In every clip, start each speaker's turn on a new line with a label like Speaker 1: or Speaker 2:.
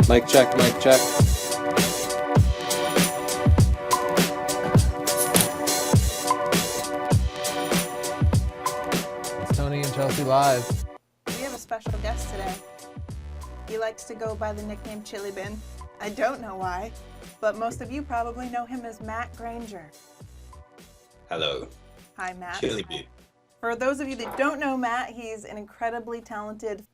Speaker 1: Mic check, mic check. It's Tony and Chelsea live.
Speaker 2: We have a special guest today. He likes to go by the nickname Chili Bin. I don't know why, but most of you probably know him as Matt Granger.
Speaker 3: Hello.
Speaker 2: Hi, Matt.
Speaker 3: Chili Bin.
Speaker 2: For those of you that don't know Matt, he's an incredibly talented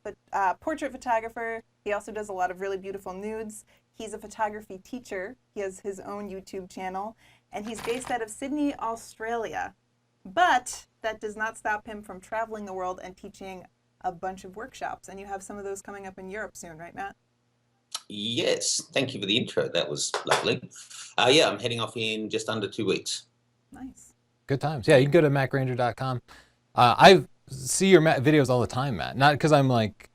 Speaker 2: portrait photographer. He also does a lot of really beautiful nudes. He's a photography teacher. He has his own YouTube channel, and he's based out of Sydney, Australia. But that does not stop him from traveling the world and teaching a bunch of workshops. And you have some of those coming up in Europe soon, right, Matt?
Speaker 3: Yes, thank you for the intro. That was lovely. Yeah, I'm heading off in just under 2 weeks.
Speaker 2: Nice.
Speaker 1: Good times. Yeah, you can go to mattgranger.com. I see your videos all the time, Matt. Not because I'm like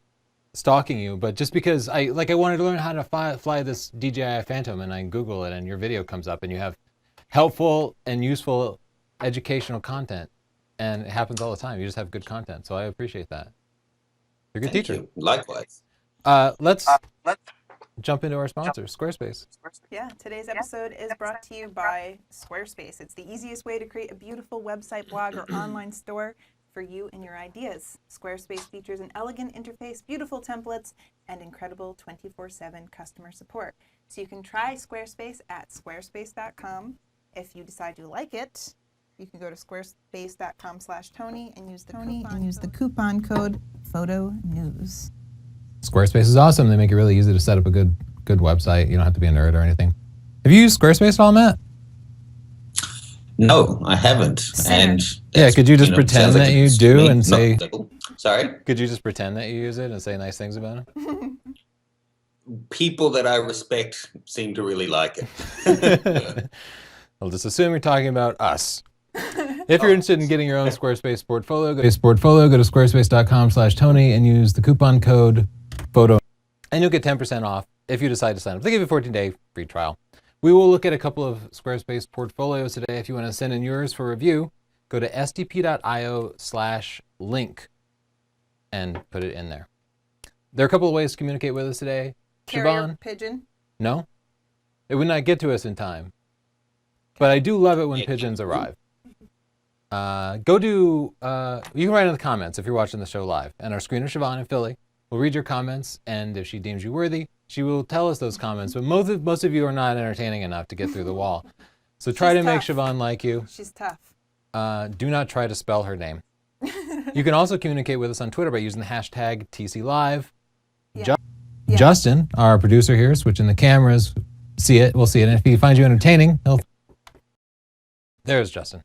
Speaker 1: stalking you, but just because I wanted to learn how to fly this DJI Phantom, and I Google it, and your video comes up, and you have helpful and useful educational content, and it happens all the time. You just have good content, so I appreciate that. You're a good
Speaker 3: Thank
Speaker 1: teacher.
Speaker 3: you. Likewise.
Speaker 1: Let's jump into our sponsor, Squarespace.
Speaker 2: Yeah, today's episode is brought to you by Squarespace. It's the easiest way to create a beautiful website, blog, or online store for you and your ideas. Squarespace features an elegant interface, beautiful templates, and incredible 24/7 customer support. So you can try Squarespace at squarespace.com. If you decide you like it, you can go to squarespace.com/Tony and use the coupon code PHOTONEWS.
Speaker 1: Squarespace is awesome. They make it really easy to set up a good website. You don't have to be a nerd or anything. Have you used Squarespace at all, Matt?
Speaker 3: No, I haven't. And
Speaker 1: yeah, could you just pretend that you do and say...
Speaker 3: Sorry?
Speaker 1: Could you just pretend that you use it and say nice things about it?
Speaker 3: People that I respect seem to really like it.
Speaker 1: I'll just assume you're talking about us. If you're interested in getting your own Squarespace portfolio, go to squarespace.com/Tony and use the coupon code PHOTO, and you'll get 10% off if you decide to sign up. They give you a 14-day free trial. We will look at a couple of Squarespace portfolios today. If you want to send in yours for review, go to sdp.io/link and put it in there. There are a couple of ways to communicate with us today.
Speaker 2: Carrier pigeon?
Speaker 1: No, it would not get to us in time. But I do love it when pigeons arrive. You can write in the comments if you're watching the show live. And our screener, Siobhan in Philly, will read your comments, and if she deems you worthy, she will tell us those comments. But most of you are not entertaining enough to get through the wall. So try to make Siobhan like you.
Speaker 2: She's tough.
Speaker 1: Do not try to spell her name. You can also communicate with us on Twitter by using the hashtag TCLive.
Speaker 2: Yeah.
Speaker 1: Justin, our producer here, switching the cameras. We'll see it. And if he finds you entertaining, there's Justin.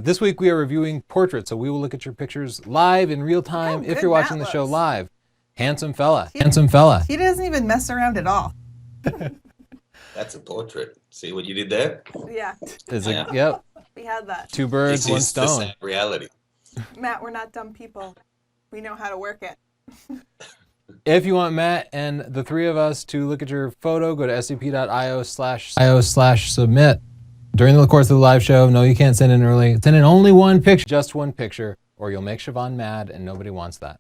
Speaker 1: This week we are reviewing portraits, so we will look at your pictures live in real time if you're watching the show live. Handsome fella. Handsome fella.
Speaker 2: He doesn't even mess around at all.
Speaker 3: That's a portrait. See what you did there?
Speaker 2: Yeah.
Speaker 1: Yep.
Speaker 2: We had that.
Speaker 1: Two birds, one stone.
Speaker 3: This is the sad reality.
Speaker 2: Matt, we're not dumb people. We know how to work it.
Speaker 1: If you want Matt and the three of us to look at your photo, go to sdp.io/submit. During the course of the live show, no, you can't send in early. Send in only one picture, just one picture, or you'll make Siobhan mad, and nobody wants that.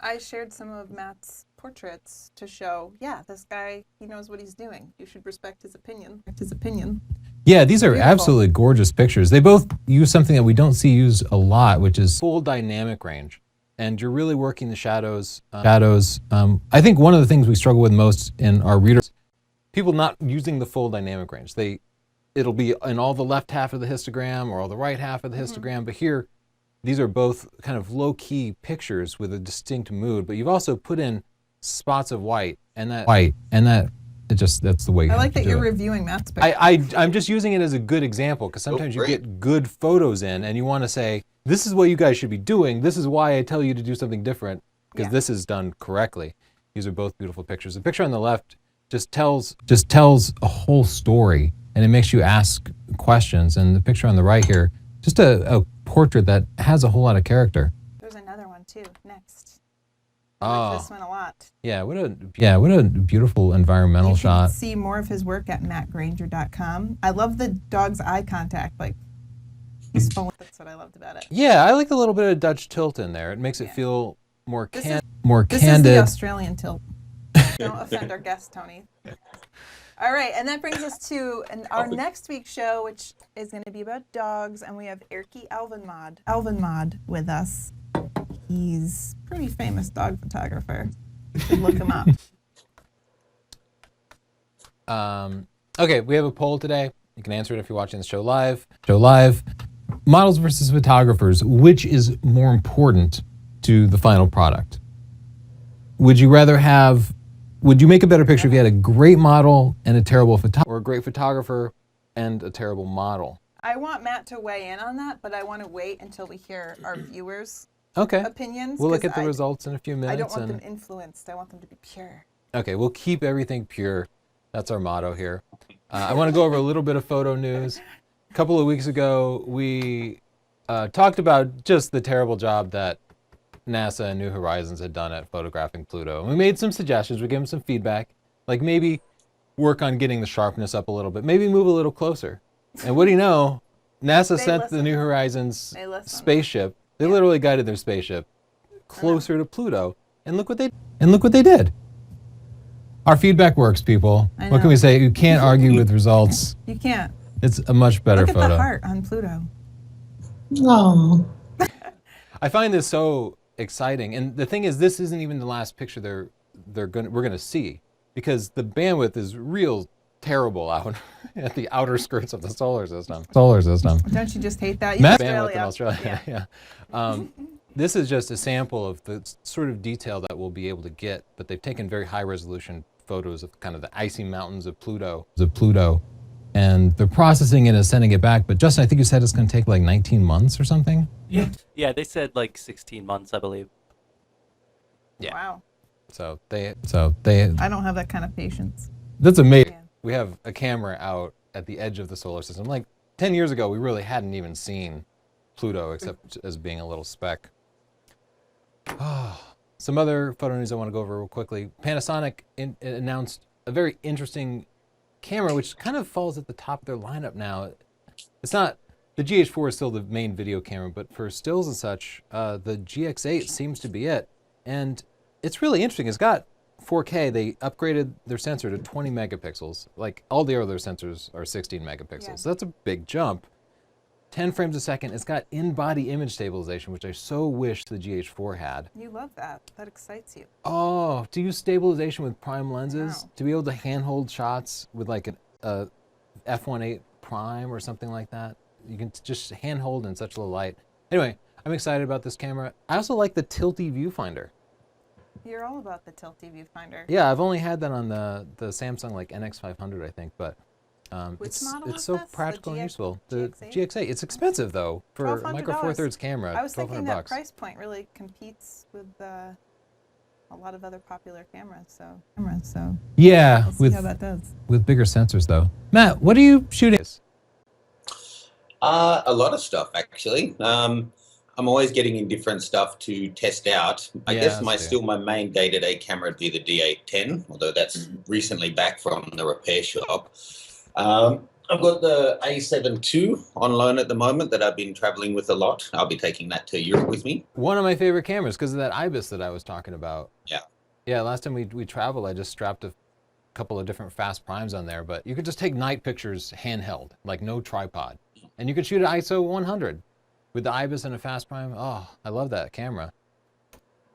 Speaker 2: I shared some of Matt's portraits to show, yeah, this guy, he knows what he's doing. You should respect his opinion.
Speaker 1: Yeah, these are absolutely gorgeous pictures. They both use something that we don't see used a lot, which is full dynamic range. And you're really working the shadows. I think one of the things we struggle with most in our readers, people not using the full dynamic range. It'll be in all the left half of the histogram or all the right half of the histogram, but here, these are both kind of low-key pictures with a distinct mood, but you've also put in spots of white, that's the way you
Speaker 2: I like that you're
Speaker 1: it.
Speaker 2: reviewing Matt's picture.
Speaker 1: I'm just using it as a good example, because sometimes you get good photos in, and you want to say, this is what you guys should be doing, this is why I tell you to do something different, because this is done correctly. These are both beautiful pictures. The picture on the left just tells a whole story, and it makes you ask questions. And the picture on the right here, just a portrait that has a whole lot of character.
Speaker 2: There's another one too, next.
Speaker 1: I
Speaker 2: like this one a lot.
Speaker 1: Yeah, what a beautiful environmental shot.
Speaker 2: You can see more of his work at mattgranger.com. I love the dog's eye contact, his phone. That's what I loved about it.
Speaker 1: Yeah, I like a little bit of Dutch tilt in there. It makes it feel more candid.
Speaker 2: This is the Australian tilt. Don't offend our guest, Tony. All right, and that brings us to our next week's show, which is going to be about dogs, and we have Erky Alvenmod with us. He's a pretty famous dog photographer. You should look him up.
Speaker 1: Okay, we have a poll today. You can answer it if you're watching the show live. Models versus photographers, which is more important to the final product? Would you make a better picture if you had a great model and a terrible photographer, or a great photographer and a terrible model?
Speaker 2: I want Matt to weigh in on that, but I want to wait until we hear our viewers' opinions.
Speaker 1: We'll look at the results in a few minutes.
Speaker 2: I don't want them influenced. I want them to be pure.
Speaker 1: Okay, we'll keep everything pure. That's our motto here. I want to go over a little bit of photo news. A couple of weeks ago, we talked about just the terrible job that NASA and New Horizons had done at photographing Pluto. And we made some suggestions. We gave them some feedback, like maybe work on getting the sharpness up a little bit, maybe move a little closer. And what do you know? NASA sent the New Horizons spaceship. They literally guided their spaceship closer to Pluto. And look what they did. Our feedback works, people. What can we say? You can't argue with results.
Speaker 2: You can't.
Speaker 1: It's a much better photo.
Speaker 2: Look at the heart on Pluto.
Speaker 4: Oh.
Speaker 1: I find this so exciting, and the thing is, this isn't even the last picture we're gonna see, because the bandwidth is real terrible out at the outer skirts of the solar system.
Speaker 2: Don't you just hate that?
Speaker 1: Bandwidth in Australia. Yeah. This is just a sample of the sort of detail that we'll be able to get, but they've taken very high resolution photos of kind of the icy mountains of Pluto. And they're processing it and sending it back. But Justin, I think you said it's going to take like 19 months or something?
Speaker 5: Yeah, they said like 16 months, I believe.
Speaker 1: Yeah.
Speaker 2: Wow.
Speaker 1: So they.
Speaker 2: I don't have that kind of patience.
Speaker 1: That's amazing. Yeah. We have a camera out at the edge of the solar system. Like 10 years ago, we really hadn't even seen Pluto except as being a little speck. Some other photo news I want to go over real quickly. Panasonic announced a very interesting camera, which kind of falls at the top of their lineup now. It's not, the GH4 is still the main video camera, but for stills and such, the GX8 seems to be it. And it's really interesting. It's got 4K. They upgraded their sensor to 20 megapixels. Like all the other sensors are 16 megapixels. Yeah. So that's a big jump. 10 frames a second. It's got in-body image stabilization, which I so wish the GH4 had.
Speaker 2: You love that. That excites you.
Speaker 1: Oh, to use stabilization with prime lenses, to be able to handhold shots with like a f1.8 prime or something like that. You can just handhold in such low light. Anyway, I'm excited about this camera. I also like the tilty viewfinder.
Speaker 2: You're all about the tilty viewfinder.
Speaker 1: Yeah, I've only had that on the Samsung like NX500, I think, but
Speaker 2: which model
Speaker 1: it's so
Speaker 2: this?
Speaker 1: practical and useful. The
Speaker 2: GX8?
Speaker 1: GX8. It's expensive though for a micro four thirds camera.
Speaker 2: I was thinking that
Speaker 1: $1,200.
Speaker 2: price point really competes with a lot of other popular cameras. So
Speaker 1: yeah,
Speaker 2: we'll see how that does.
Speaker 1: With bigger sensors though. Matt, what are you shooting?
Speaker 3: A lot of stuff actually. I'm always getting in different stuff to test out. I guess my main day-to-day camera would be the D810, although that's recently back from the repair shop. I've got the A7 II on loan at the moment that I've been traveling with a lot. I'll be taking that to Europe with me.
Speaker 1: One of my favorite cameras because of that IBIS that I was talking about.
Speaker 3: Yeah.
Speaker 1: Yeah, last time we traveled, I just strapped a couple of different fast primes on there, but you could just take night pictures handheld, like no tripod. And you could shoot at ISO 100 with the IBIS and a fast prime. Oh, I love that camera.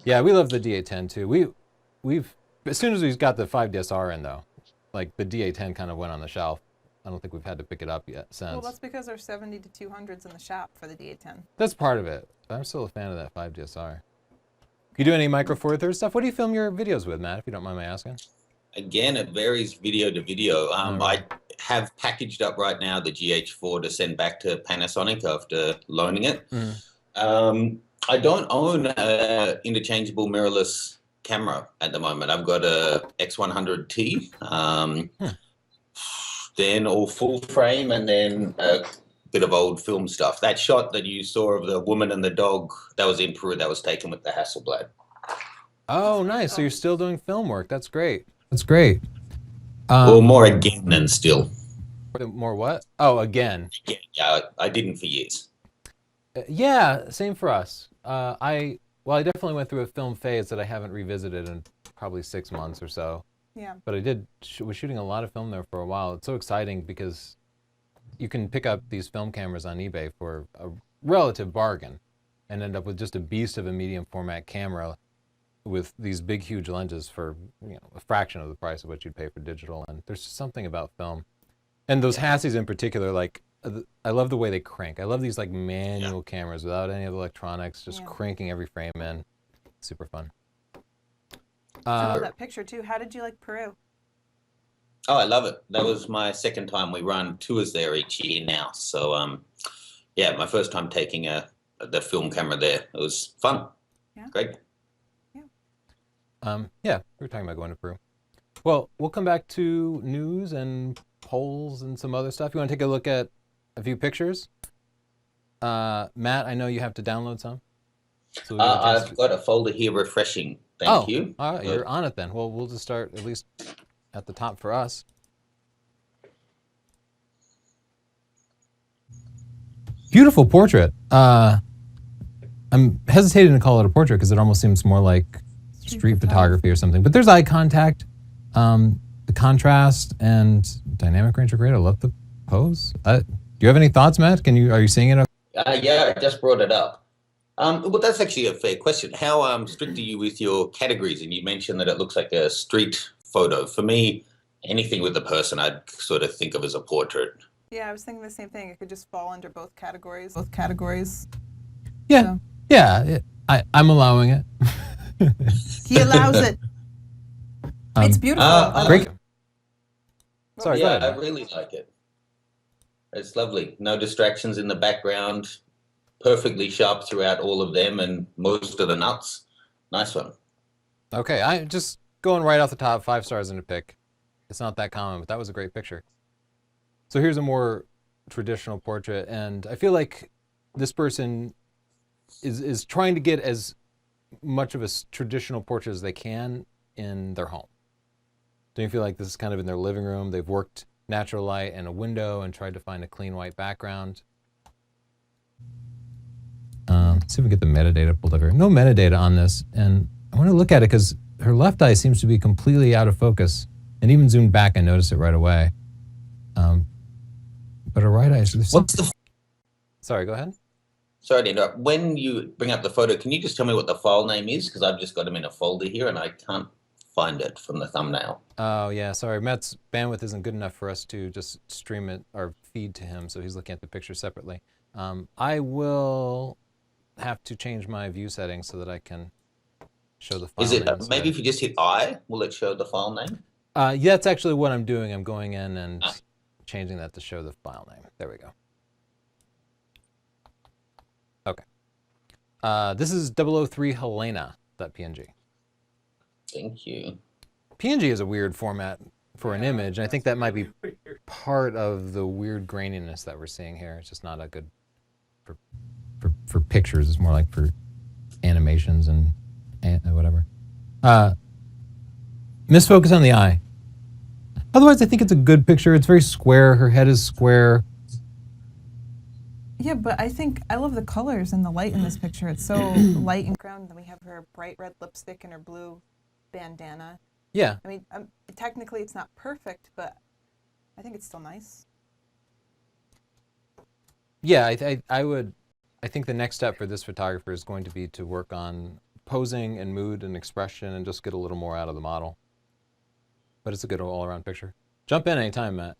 Speaker 1: Yeah, we love the D810 too. We've as soon as we got the 5DSR in though, like the D810 kind of went on the shelf. I don't think we've had to pick it up yet since.
Speaker 2: Well, that's because there's 70 to 200s in the shop for the D810.
Speaker 1: That's part of it. I'm still a fan of that 5DSR. You do any micro four thirds stuff? What do you film your videos with, Matt, if you don't mind my asking?
Speaker 3: Again, it varies video to video. I have packaged up right now the GH4 to send back to Panasonic after loaning it. I don't own an interchangeable mirrorless camera at the moment. I've got a X100T, then all full frame, and then a bit of old film stuff. That shot that you saw of the woman and the dog, that was in Peru, that was taken with the Hasselblad.
Speaker 1: Oh, nice. So you're still doing film work. That's great. That's great.
Speaker 3: Well, more again than still.
Speaker 1: More what? Oh, again.
Speaker 3: Yeah, I didn't for years.
Speaker 1: Yeah, same for us. I definitely went through a film phase that I haven't revisited in probably 6 months or so.
Speaker 2: Yeah.
Speaker 1: But I was shooting a lot of film there for a while. It's so exciting because you can pick up these film cameras on eBay for a relative bargain and end up with just a beast of a medium format camera with these big, huge lenses for a fraction of the price of what you'd pay for digital. And there's just something about film. And those Hassies in particular, like, I love the way they crank. I love these like manual cameras without any of the electronics, just cranking every frame in. Super fun.
Speaker 2: I love that picture too. How did you like Peru?
Speaker 3: Oh, I love it. That was my second time. We run tours there each year now. So, yeah, my first time taking the film camera there. It was fun.
Speaker 2: Yeah.
Speaker 3: Great.
Speaker 1: Yeah, we were talking about going to Peru. Well, we'll come back to news and polls and some other stuff. You want to take a look at a few pictures? Matt, I know you have to download some. So
Speaker 3: I've got a folder here refreshing. Thank you.
Speaker 1: All right, you're on it then. Well, we'll just start at least at the top for us. Beautiful portrait. I'm hesitating to call it a portrait because it almost seems more like street photography or something. But there's eye contact, the contrast, and dynamic range are great. I love the pose. Do you have any thoughts, Matt? Are you seeing it?
Speaker 3: Yeah, I just brought it up. Well, that's actually a fair question. How strict are you with your categories? And you mentioned that it looks like a street photo. For me, anything with a person, I'd sort of think of as a portrait.
Speaker 2: Yeah, I was thinking the same thing. It could just fall under both categories. Both categories.
Speaker 1: Yeah,
Speaker 2: So.
Speaker 1: yeah. I'm allowing it.
Speaker 2: He allows it. It's beautiful.
Speaker 1: Great. Sorry, go
Speaker 3: yeah,
Speaker 1: ahead.
Speaker 3: I really like it. It's lovely. No distractions in the background. Perfectly sharp throughout all of them and most of the nuts. Nice one.
Speaker 1: Okay, I just going right off the top, 5 stars in a pick. It's not that common, but that was a great picture. So here's a more traditional portrait, and I feel like this person is trying to get as much of a traditional portrait as they can in their home. Don't you feel like this is kind of in their living room? They've worked natural light and a window and tried to find a clean white background. Let's see if we get the metadata pulled up here. No metadata on this, and I want to look at it because her left eye seems to be completely out of focus, and even zoomed back, I noticed it right away. But her right eye is... Sorry, go ahead.
Speaker 3: Sorry to interrupt. When you bring up the photo, can you just tell me what the file name is? Because I've just got them in a folder here, and I can't find it from the thumbnail.
Speaker 1: Oh, yeah, sorry. Matt's bandwidth isn't good enough for us to just stream it or feed to him, so he's looking at the picture separately. I will have to change my view settings so that I can show the file
Speaker 3: Is it
Speaker 1: name
Speaker 3: maybe
Speaker 1: instead.
Speaker 3: if you just hit I, will it show the file name?
Speaker 1: Yeah, that's actually what I'm doing. I'm going in and changing that to show the file name. There we go. Okay. This is 003 Helena.png.
Speaker 3: Thank you.
Speaker 1: PNG is a weird format for an image, and I think that might be part of the weird graininess that we're seeing here. It's just not a good for pictures. It's more like for animations and whatever. Misfocus on the eye. Otherwise, I think it's a good picture. It's very square. Her head is square.
Speaker 2: Yeah, but I love the colors and the light in this picture. It's so light and ground. Then we have her bright red lipstick and her blue bandana.
Speaker 1: Yeah.
Speaker 2: I mean, technically it's not perfect, but I think it's still nice.
Speaker 1: Yeah, I think the next step for this photographer is going to be to work on posing and mood and expression and just get a little more out of the model. But it's a good all-around picture. Jump in anytime, Matt.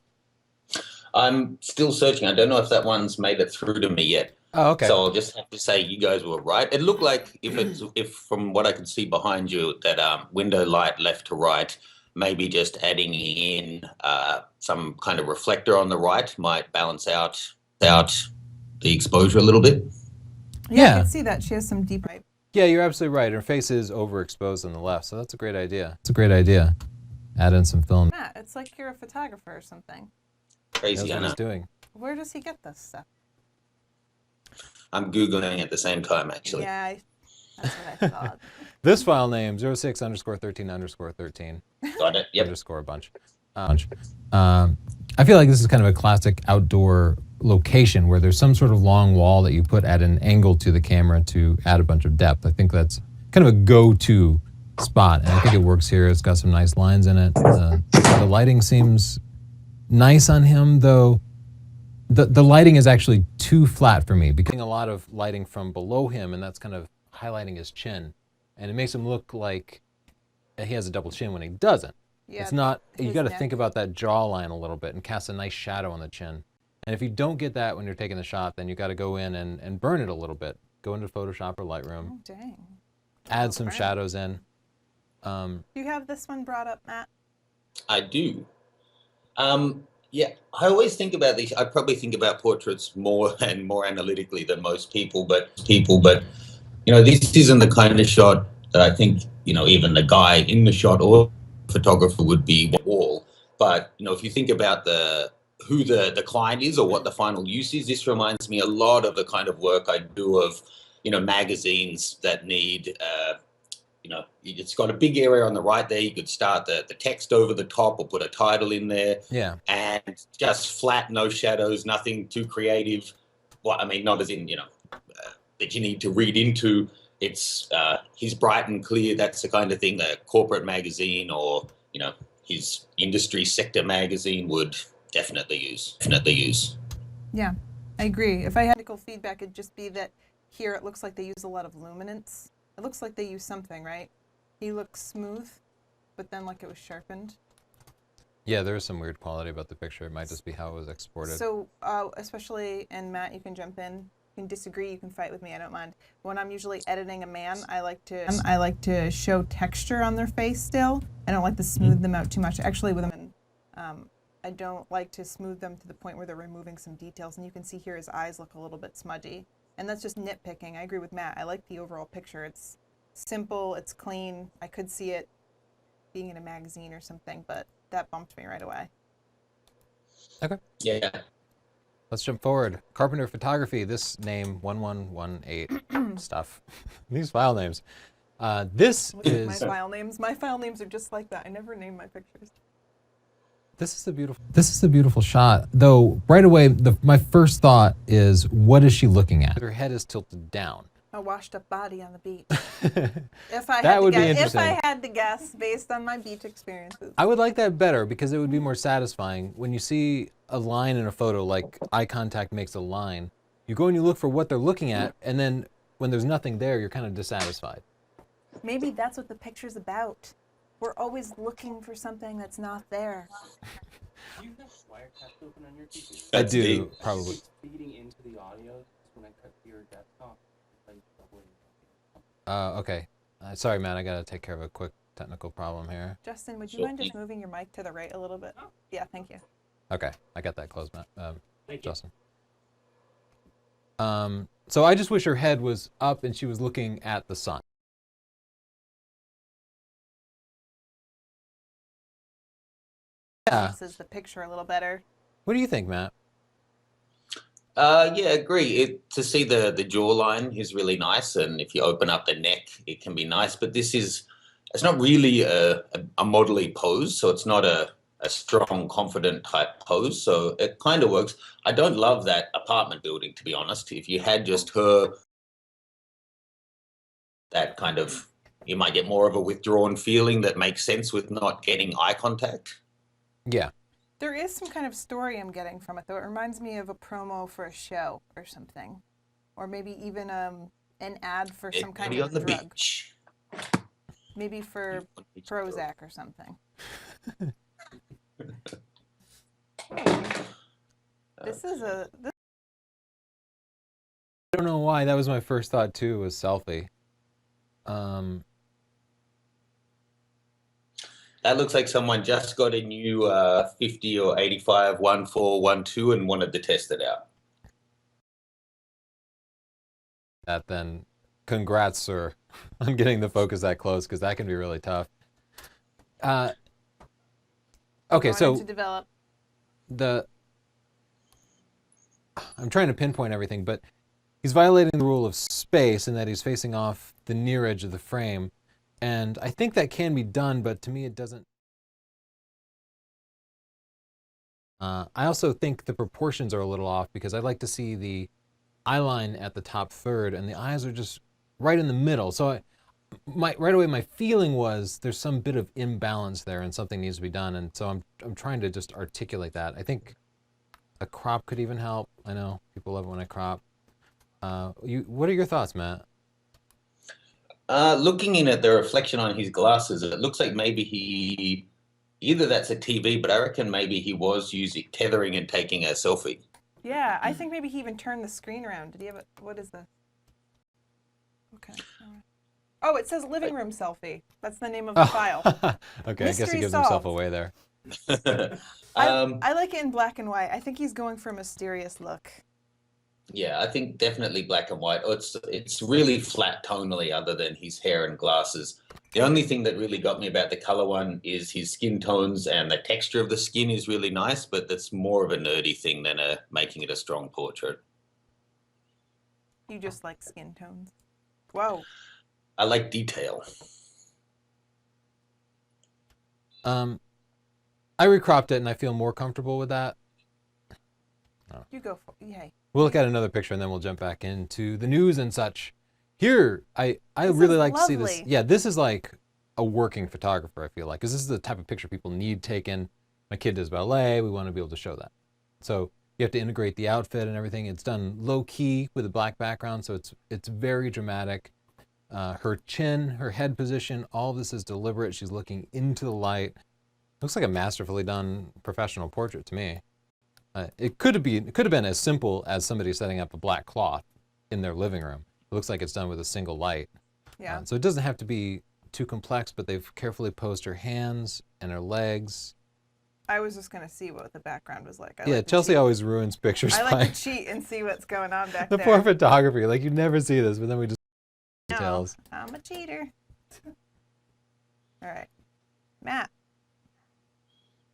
Speaker 3: I'm still searching. I don't know if that one's made it through to me yet.
Speaker 1: Oh, okay.
Speaker 3: So I'll just have to say you guys were right. It looked like if from what I can see behind you, that window light left to right, maybe just adding in some kind of reflector on the right might balance out the exposure a little bit.
Speaker 2: Yeah, I can see that. She has some deep right.
Speaker 1: Yeah, you're absolutely right. Her face is overexposed on the left, so that's a great idea. It's a great idea. Add in some film.
Speaker 2: Matt, it's like you're a photographer or something.
Speaker 3: Crazy,
Speaker 1: That's
Speaker 3: I
Speaker 1: what
Speaker 3: know.
Speaker 1: he's doing.
Speaker 2: Where does he get this stuff?
Speaker 3: I'm Googling at the same time, actually.
Speaker 2: Yeah, that's what I thought.
Speaker 1: This file name, 06_13_13.
Speaker 3: Got it. Yep.
Speaker 1: Underscore a bunch. I feel like this is kind of a classic outdoor location where there's some sort of long wall that you put at an angle to the camera to add a bunch of depth. I think that's kind of a go-to spot, and I think it works here. It's got some nice lines in it. The lighting seems nice on him, though. The lighting is actually too flat for me, because a lot of lighting from below him, and that's kind of highlighting his chin, and it makes him look like he has a double chin when he doesn't.
Speaker 2: Yeah,
Speaker 1: It's not. You
Speaker 2: his
Speaker 1: got to
Speaker 2: neck.
Speaker 1: think about that jawline a little bit and cast a nice shadow on the chin. And if you don't get that when you're taking the shot, then you got to go in and burn it a little bit. Go into Photoshop or Lightroom,
Speaker 2: Oh, dang.
Speaker 1: add some
Speaker 2: burn.
Speaker 1: shadows in.
Speaker 2: Do you have this one brought up, Matt?
Speaker 3: I do. Yeah, I always think about these. I probably think about portraits more and more analytically than most people, but this isn't the kind of shot that I think, even the guy in the shot or photographer would be wall. But, if you think about who the client is or what the final use is, this reminds me a lot of the kind of work I do of, magazines that need, it's got a big area on the right there. You could start the text over the top or put a title in there.
Speaker 1: Yeah.
Speaker 3: And just flat, no shadows, nothing too creative. Well, I mean, not as in, that you need to read into. It's he's bright and clear. That's the kind of thing that a corporate magazine or, his industry sector magazine would definitely use.
Speaker 2: Yeah, I agree. If I had technical feedback, it'd just be that here it looks like they use a lot of luminance. It looks like they use something, right? He looks smooth, but then like it was sharpened.
Speaker 1: Yeah, there is some weird quality about the picture. It might just be how it was exported.
Speaker 2: So, especially, and Matt, you can jump in. You can disagree. You can fight with me. I don't mind. When I'm usually editing a man, I like to show texture on their face still. I don't like to smooth them out too much. Actually, with them, I don't like to smooth them to the point where they're removing some details. And you can see here his eyes look a little bit smudgy. And that's just nitpicking. I agree with Matt. I like the overall picture. It's simple. It's clean. I could see it being in a magazine or something, but that bumped me right away.
Speaker 1: Okay.
Speaker 3: Yeah.
Speaker 1: Let's jump forward. Carpenter Photography, this name, 1118 stuff. These file names. This
Speaker 2: Look at
Speaker 1: is...
Speaker 2: my file names. My file names are just like that. I never name my pictures.
Speaker 1: This is a beautiful shot. Though, right away, my first thought is, what is she looking at? Her head is tilted down.
Speaker 2: A washed up body on the beach.
Speaker 1: That would be interesting.
Speaker 2: If I had to guess based on my beach experiences.
Speaker 1: I would like that better because it would be more satisfying. When you see a line in a photo, like eye contact makes a line, you go and you look for what they're looking at, and then when there's nothing there, you're kind of dissatisfied.
Speaker 2: Maybe that's what the picture's about. We're always looking for something that's not there.
Speaker 5: Do you have Wirecast open on your PC?
Speaker 1: I
Speaker 3: That's
Speaker 1: do,
Speaker 3: deep.
Speaker 1: probably.
Speaker 5: Feeding into the audio when I cut to your desktop. Like doubling.
Speaker 1: Okay. Sorry, man, I gotta take care of a quick technical problem here.
Speaker 2: Justin, would you
Speaker 3: Sure.
Speaker 2: mind just moving your mic to the right a little bit? Yeah, thank you.
Speaker 1: Okay, I got that closed, Matt.
Speaker 5: Thank you.
Speaker 1: Justin. So I just wish her head was up and she was looking at the sun. Yeah.
Speaker 2: This is the picture a little better.
Speaker 1: What do you think, Matt?
Speaker 3: Yeah, agree. To see the jawline is really nice, and if you open up the neck, it can be nice. But it's not really a modelly pose, so it's not a strong, confident type pose. So it kind of works. I don't love that apartment building, to be honest. If you had just her, that kind of, you might get more of a withdrawn feeling that makes sense with not getting eye contact.
Speaker 1: Yeah.
Speaker 2: There is some kind of story I'm getting from it, though. It reminds me of a promo for a show or something. Or maybe even an ad for some kind
Speaker 3: Everybody
Speaker 2: of
Speaker 3: on the
Speaker 2: drug.
Speaker 3: beach.
Speaker 2: Maybe for Prozac or something. This is a... This
Speaker 1: I don't know why. That was my first thought too, was selfie.
Speaker 3: That looks like someone just got a new 50 or 85 1412 and wanted to test it out.
Speaker 1: That then, congrats, sir, on getting the focus that close, because that can be really tough. Okay,
Speaker 2: wanted
Speaker 1: so
Speaker 2: to develop.
Speaker 1: I'm trying to pinpoint everything, but he's violating the rule of space in that he's facing off the near edge of the frame. And I think that can be done, but to me it doesn't. I also think the proportions are a little off because I like to see the eye line at the top third and the eyes are just right in the middle. So right away my feeling was there's some bit of imbalance there and something needs to be done, and so I'm trying to just articulate that. I think a crop could even help. I know people love it when I crop. What are your thoughts, Matt?
Speaker 3: Looking in at the reflection on his glasses, it looks like maybe either that's a TV, but I reckon maybe he was using tethering and taking a selfie.
Speaker 2: Yeah, I think maybe he even turned the screen around. Did he have what is this? Okay. Oh, it says living room selfie. That's the name of the file.
Speaker 1: Okay, I guess he
Speaker 2: Mystery
Speaker 1: gives
Speaker 2: solved.
Speaker 1: himself away there.
Speaker 2: I like it in black and white. I think he's going for a mysterious look.
Speaker 3: Yeah, I think definitely black and white. It's really flat tonally other than his hair and glasses. The only thing that really got me about the color one is his skin tones, and the texture of the skin is really nice, but that's more of a nerdy thing than making it a strong portrait.
Speaker 2: You just like skin tones. Whoa.
Speaker 3: I like detail.
Speaker 1: I recropped it and I feel more comfortable with that.
Speaker 2: You go for yay.
Speaker 1: We'll look at another picture and then we'll jump back into the news and such. Here, I really like to see this.
Speaker 2: lovely.
Speaker 1: Yeah, this is like a working photographer, I feel like, because this is the type of picture people need taken. My kid does ballet. We want to be able to show that. So you have to integrate the outfit and everything. It's done low key with a black background, so it's very dramatic. Her chin, her head position, all of this is deliberate. She's looking into the light. Looks like a masterfully done professional portrait to me. It could have been as simple as somebody setting up a black cloth in their living room. It looks like it's done with a single light.
Speaker 2: Yeah.
Speaker 1: So it doesn't have to be too complex, but they've carefully posed her hands and her legs.
Speaker 2: I was just gonna see what the background was like.
Speaker 1: Yeah, Chelsea always ruins pictures.
Speaker 2: I like to cheat and see what's going on back
Speaker 1: the
Speaker 2: there.
Speaker 1: poor photography. Like you never see this, but then we just
Speaker 2: No,
Speaker 1: details.
Speaker 2: I'm a cheater. All right, Matt.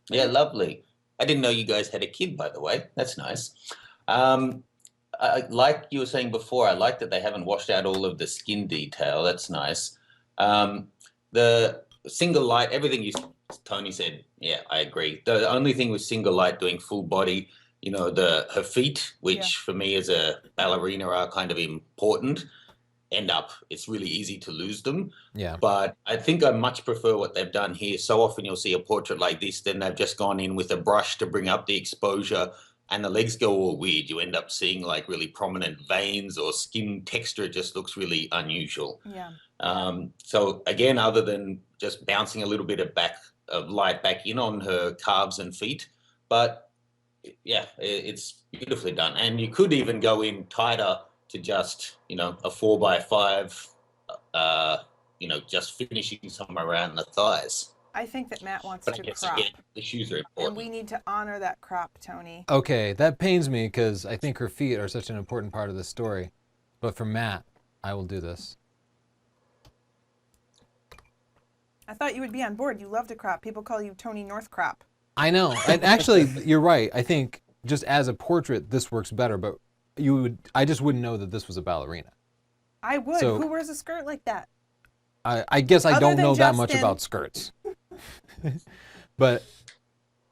Speaker 3: Yeah, lovely. I didn't know you guys had a kid, by the way. That's nice. Like you were saying before, I like that they haven't washed out all of the skin detail. That's nice. The single light, everything Tony said, yeah, I agree. The only thing with single light doing full body, her feet, which for me as a ballerina are kind of important, it's really easy to lose them.
Speaker 1: Yeah.
Speaker 3: But I think I much prefer what they've done here. So often you'll see a portrait like this, then they've just gone in with a brush to bring up the exposure and the legs go all weird. You end up seeing like really prominent veins or skin texture. It just looks really unusual.
Speaker 2: Yeah.
Speaker 3: So again, other than just bouncing a little bit of light back in on her calves and feet, but yeah, it's beautifully done. And you could even go in tighter to just, a 4x5, just finishing somewhere around the thighs.
Speaker 2: I think that Matt wants
Speaker 3: But I
Speaker 2: to
Speaker 3: guess
Speaker 2: crop,
Speaker 3: again, the shoes are
Speaker 2: and
Speaker 3: important.
Speaker 2: we need to honor that crop, Tony.
Speaker 1: Okay, that pains me because I think her feet are such an important part of the story. But for Matt, I will do this.
Speaker 2: I thought you would be on board. You love to crop. People call you Tony North Crop.
Speaker 1: I know. And actually, you're right. I think just as a portrait, this works better. But I just wouldn't know that this was a ballerina.
Speaker 2: I would.
Speaker 1: So-
Speaker 2: Who wears a skirt like that?
Speaker 1: I guess I
Speaker 2: Other
Speaker 1: don't
Speaker 2: than
Speaker 1: know that much
Speaker 2: Justin.
Speaker 1: about skirts. But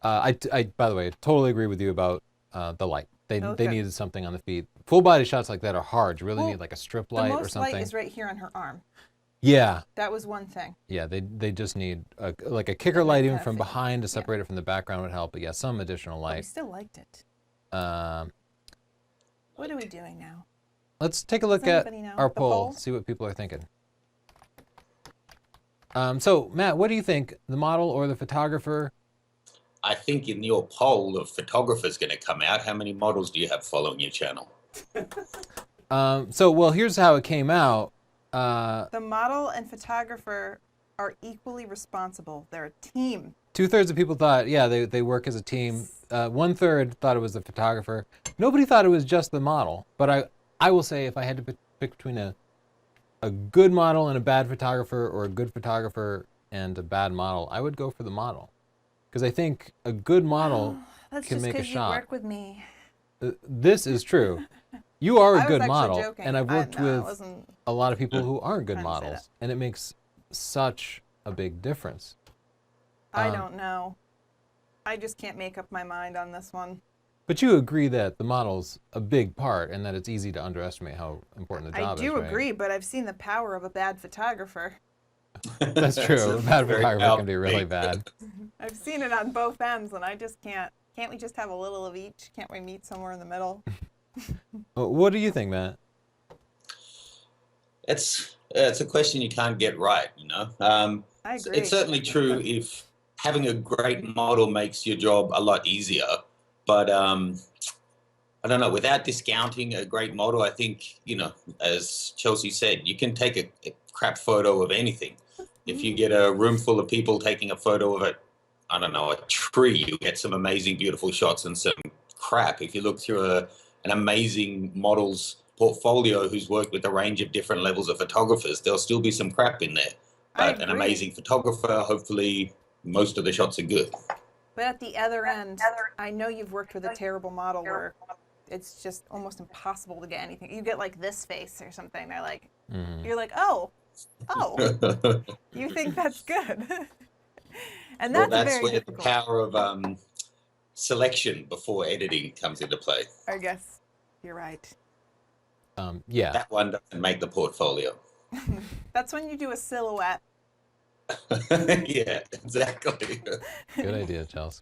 Speaker 1: I, by the way, totally agree with you about the light. They
Speaker 2: Okay.
Speaker 1: needed something on the feet. Full body shots like that are hard. You really
Speaker 2: Well,
Speaker 1: need like a strip
Speaker 2: The
Speaker 1: light or
Speaker 2: most
Speaker 1: something.
Speaker 2: light is right here on her arm.
Speaker 1: Yeah.
Speaker 2: That was one thing.
Speaker 1: Yeah, they just need like a kicker light even
Speaker 2: that
Speaker 1: from
Speaker 2: thing.
Speaker 1: behind to separate it from the background would help. But yeah, some additional
Speaker 2: But we
Speaker 1: light.
Speaker 2: still liked it.
Speaker 1: Um,
Speaker 2: What are we doing now?
Speaker 1: let's take a look
Speaker 2: Does
Speaker 1: at
Speaker 2: anybody know?
Speaker 1: our
Speaker 2: The
Speaker 1: poll,
Speaker 2: poll?
Speaker 1: see what people are thinking. So Matt, what do you think, the model or the photographer?
Speaker 3: I think in your poll, the photographer's going to come out. How many models do you have following your channel?
Speaker 1: Well, here's how it came out.
Speaker 2: The model and photographer are equally responsible. They're a team.
Speaker 1: 2/3 of people thought, yeah, they work as a team. 1/3 thought it was the photographer. Nobody thought it was just the model. But I will say, if I had to pick between a good model and a bad photographer, or a good photographer and a bad model, I would go for the model. Because I think a good model
Speaker 2: That's
Speaker 1: can
Speaker 2: just
Speaker 1: make a
Speaker 2: because you
Speaker 1: shot.
Speaker 2: work with me.
Speaker 1: This is true. You are
Speaker 2: I
Speaker 1: a
Speaker 2: was
Speaker 1: good
Speaker 2: actually
Speaker 1: model,
Speaker 2: joking.
Speaker 1: and I've worked
Speaker 2: No, it
Speaker 1: with
Speaker 2: wasn't.
Speaker 1: a lot of people who aren't good
Speaker 2: Trying to say
Speaker 1: models, and it makes such a big difference.
Speaker 2: I don't know. I just can't make up my mind on this one.
Speaker 1: But you agree that the model's a big part and that it's easy to underestimate how important the
Speaker 2: I
Speaker 1: job is,
Speaker 2: do
Speaker 1: right?
Speaker 2: agree, but I've seen the power of a bad photographer.
Speaker 1: That's true. A bad photographer can be really bad.
Speaker 2: I've seen it on both ends, and I just can't. Can't we just have a little of each? Can't we meet somewhere in the middle?
Speaker 1: What do you think, Matt?
Speaker 3: It's a question you can't get right, you know.
Speaker 2: I agree.
Speaker 3: It's certainly true if having a great model makes your job a lot easier, but I don't know, without discounting a great model, I think, you know, as Chelsea said, you can take a crap photo of anything. If you get a room full of people taking a photo of I don't know, a tree, you get some amazing, beautiful shots and some crap. If you look through an amazing model's portfolio who's worked with a range of different levels of photographers, there'll still be some crap in there.
Speaker 2: I
Speaker 3: But an
Speaker 2: agree.
Speaker 3: amazing photographer, hopefully most of the shots are good.
Speaker 2: But at the other end, I know you've worked with a terrible model where it's just almost impossible to get anything. You get like this face or something. They're like, you're like, oh, you think that's good. And
Speaker 3: Well,
Speaker 2: that's
Speaker 3: that's
Speaker 2: very
Speaker 3: where
Speaker 2: difficult.
Speaker 3: the power of selection before editing comes into play.
Speaker 2: I guess you're right.
Speaker 1: Yeah.
Speaker 3: That one doesn't make the portfolio.
Speaker 2: That's when you do a silhouette.
Speaker 3: Yeah, exactly.
Speaker 1: Good idea, Chelsea.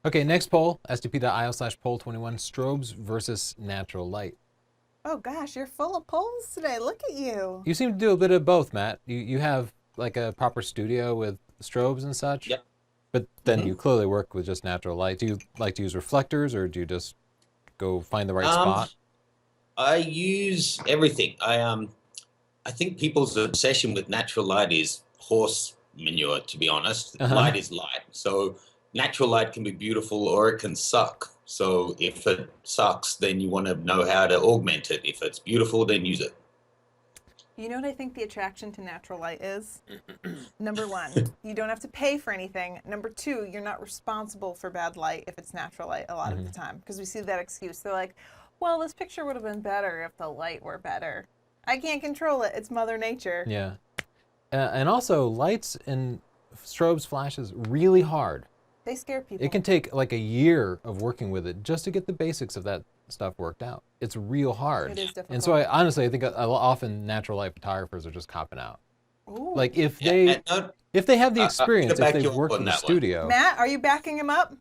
Speaker 1: Okay, next poll, sdp.io/poll21, strobes versus natural light.
Speaker 2: Oh gosh, you're full of polls today. Look at you.
Speaker 1: You seem to do a bit of both, Matt. You have like a proper studio with strobes and such.
Speaker 3: Yep.
Speaker 1: But then you clearly work with just natural light. Do you like to use reflectors, or do you just go find the right spot?
Speaker 3: I use everything. I think people's obsession with natural light is horse manure, to be honest. Light is light. So natural light can be beautiful or it can suck. So if it sucks, then you want to know how to augment it. If it's beautiful, then use it.
Speaker 2: You know what I think the attraction to natural light is? Number one, you don't have to pay for anything. Number two, you're not responsible for bad light if it's natural light a lot of the time. Because we see that excuse. They're like, well, this picture would have been better if the light were better. I can't control it. It's Mother Nature.
Speaker 1: Yeah. And also, lights and strobes flashes really hard.
Speaker 2: They scare people.
Speaker 1: It can take like a year of working with it just to get the basics of that stuff worked out. It's real hard.
Speaker 2: It is difficult.
Speaker 1: And so I think often natural light photographers are just copping out.
Speaker 2: Ooh.
Speaker 1: Like if they have the experience, if they've worked in the studio.
Speaker 2: Matt, are you backing him up?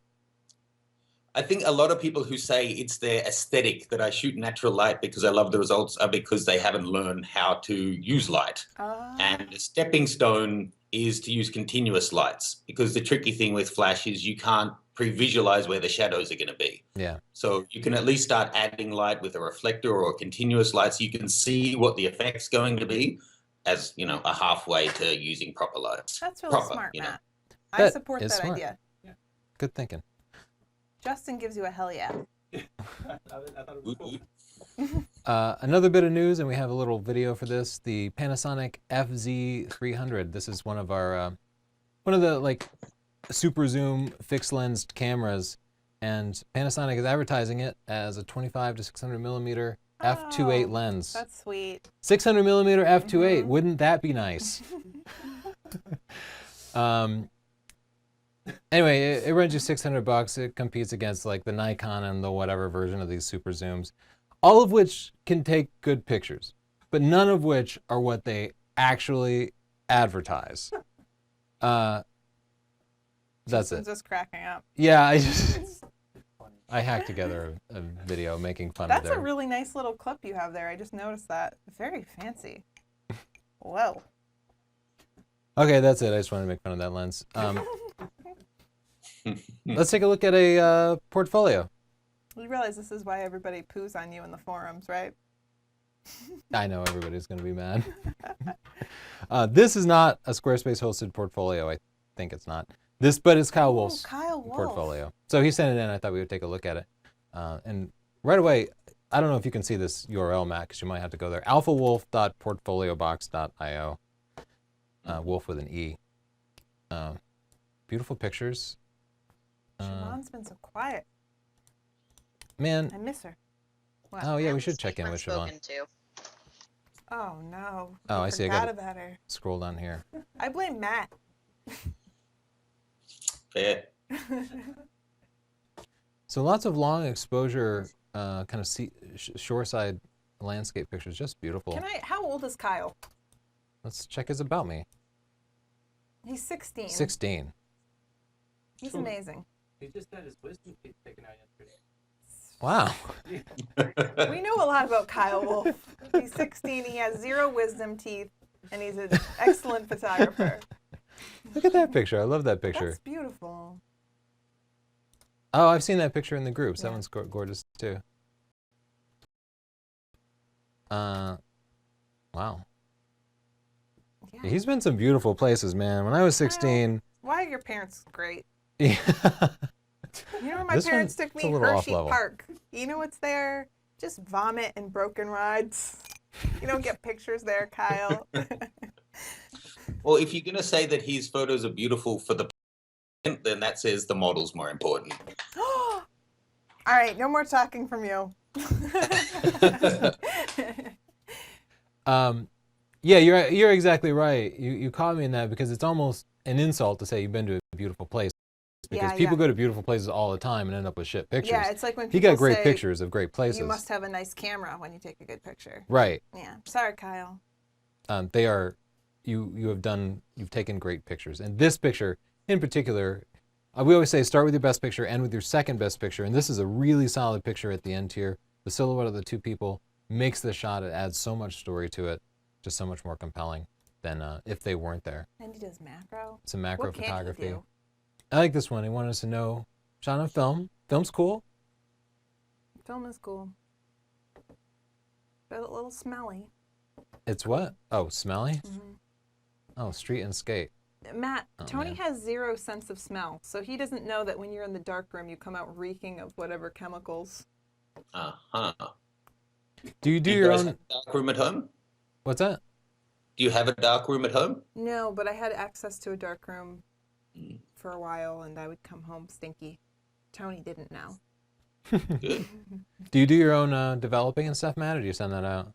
Speaker 3: I think a lot of people who say it's their aesthetic that I shoot natural light because I love the results are because they haven't learned how to use light. And the stepping stone is to use continuous lights, because the tricky thing with flash is you can't pre-visualize where the shadows are going to be.
Speaker 1: Yeah.
Speaker 3: So you can at least start adding light with a reflector or a continuous light so you can see what the effect's going to be as, you know, a halfway to using proper lights.
Speaker 2: That's really smart,
Speaker 3: you know.
Speaker 2: Matt. I support that
Speaker 1: smart.
Speaker 2: idea.
Speaker 1: Good thinking.
Speaker 2: Justin gives you a hell yeah.
Speaker 5: I thought it was cool.
Speaker 1: Another bit of news, and we have a little video for this. The Panasonic FZ300. This is one of our, one of the like super zoom fixed lensed cameras, and Panasonic is advertising it as a 25 to 600 millimeter f2.8 lens.
Speaker 2: That's sweet.
Speaker 1: 600 millimeter f2.8. Wouldn't that be nice? Anyway, it runs you $600. It competes against like the Nikon and the whatever version of these super zooms, all of which can take good pictures, but none of which are what they actually advertise. That's
Speaker 2: Justin's
Speaker 1: it.
Speaker 2: just cracking up.
Speaker 1: Yeah, I hacked together a video making fun of
Speaker 2: That's
Speaker 1: their...
Speaker 2: a really nice little clip you have there. I just noticed that. Very fancy. Whoa.
Speaker 1: Okay, that's it. I just wanted to make fun of that lens. Let's take a look at a portfolio.
Speaker 2: You realize this is why everybody poos on you in the forums, right?
Speaker 1: I know everybody's going to be mad. This is not a Squarespace hosted portfolio. I think it's not. But it's Kyle Wolf's portfolio. So he sent it in. I thought we would take a look at it. And right away, I don't know if you can see this URL, Matt, because you might have to go there. alphawolf.portfoliobox.io. Wolf with an E. Beautiful pictures.
Speaker 2: Siobhan's been so quiet.
Speaker 1: Man.
Speaker 2: I miss her. What?
Speaker 1: Oh, yeah, we should check in with Siobhan.
Speaker 2: Oh, no.
Speaker 1: Oh, I see. I
Speaker 2: forgot
Speaker 1: got
Speaker 2: about her.
Speaker 1: Scroll down here.
Speaker 2: I blame Matt.
Speaker 3: Fair.
Speaker 1: So lots of long exposure, kind of shoreside landscape pictures, just beautiful.
Speaker 2: How old is Kyle?
Speaker 1: Let's check his About Me.
Speaker 2: He's 16.
Speaker 1: 16.
Speaker 2: He's amazing.
Speaker 5: He just had his wisdom teeth taken out yesterday.
Speaker 1: Wow.
Speaker 2: We know a lot about Kyle Wolf. He's 16, he has 0 wisdom teeth, and he's an excellent photographer.
Speaker 1: Look at that picture. I love that picture.
Speaker 2: That's beautiful.
Speaker 1: Oh, I've seen that picture in the groups. That
Speaker 2: Yeah.
Speaker 1: one's gorgeous too. Wow.
Speaker 2: Yeah.
Speaker 1: He's been some beautiful places, man. When I was 16,
Speaker 2: Why are your parents great?
Speaker 1: yeah.
Speaker 2: You know where my
Speaker 1: This
Speaker 2: parents
Speaker 1: one-
Speaker 2: took
Speaker 1: it's a
Speaker 2: me?
Speaker 1: little off
Speaker 2: Hershey
Speaker 1: level.
Speaker 2: Park. You know what's there? Just vomit and broken rides. You don't get pictures there, Kyle.
Speaker 3: Well, if you're going to say that his photos are beautiful for the print, then that says the model's more important.
Speaker 2: All right, no more talking from you.
Speaker 1: Yeah, you're exactly right. You caught me in that because it's almost an insult to say you've been to a beautiful place, because
Speaker 2: Yeah,
Speaker 1: people
Speaker 2: yeah.
Speaker 1: go to beautiful places all the time and end up with shit pictures.
Speaker 2: Yeah, it's like when
Speaker 1: He
Speaker 2: people
Speaker 1: got great
Speaker 2: say,
Speaker 1: pictures of great places.
Speaker 2: You must have a nice camera when you take a good picture.
Speaker 1: Right.
Speaker 2: Yeah. Sorry, Kyle.
Speaker 1: They are. You've taken great pictures, and this picture in particular, we always say start with your best picture, end with your second best picture, and this is a really solid picture at the end here. The silhouette of the two people makes the shot. It adds so much story to it, just so much more compelling than if they weren't there.
Speaker 2: And he does macro.
Speaker 1: Some macro
Speaker 2: What can't he
Speaker 1: photography.
Speaker 2: do?
Speaker 1: I like this one. He wanted us to know, shot on film. Film's cool.
Speaker 2: Film is cool. But a little smelly.
Speaker 1: It's what? Oh, smelly?
Speaker 2: Mhm.
Speaker 1: Oh, street and skate.
Speaker 2: Matt,
Speaker 1: Oh,
Speaker 2: Tony
Speaker 1: man.
Speaker 2: has 0 sense of smell, so he doesn't know that when you're in the dark room, you come out reeking of whatever chemicals.
Speaker 3: Uh-huh.
Speaker 1: Do you do
Speaker 3: Do you
Speaker 1: your
Speaker 3: guys
Speaker 1: own?
Speaker 3: have a dark room at home?
Speaker 1: What's that?
Speaker 3: Do you have a dark room at home?
Speaker 2: No, but I had access to a dark room
Speaker 3: Mm.
Speaker 2: for a while, and I would come home stinky. Tony didn't know.
Speaker 3: Good.
Speaker 1: Do you do your own developing and stuff, Matt, or do you send that out?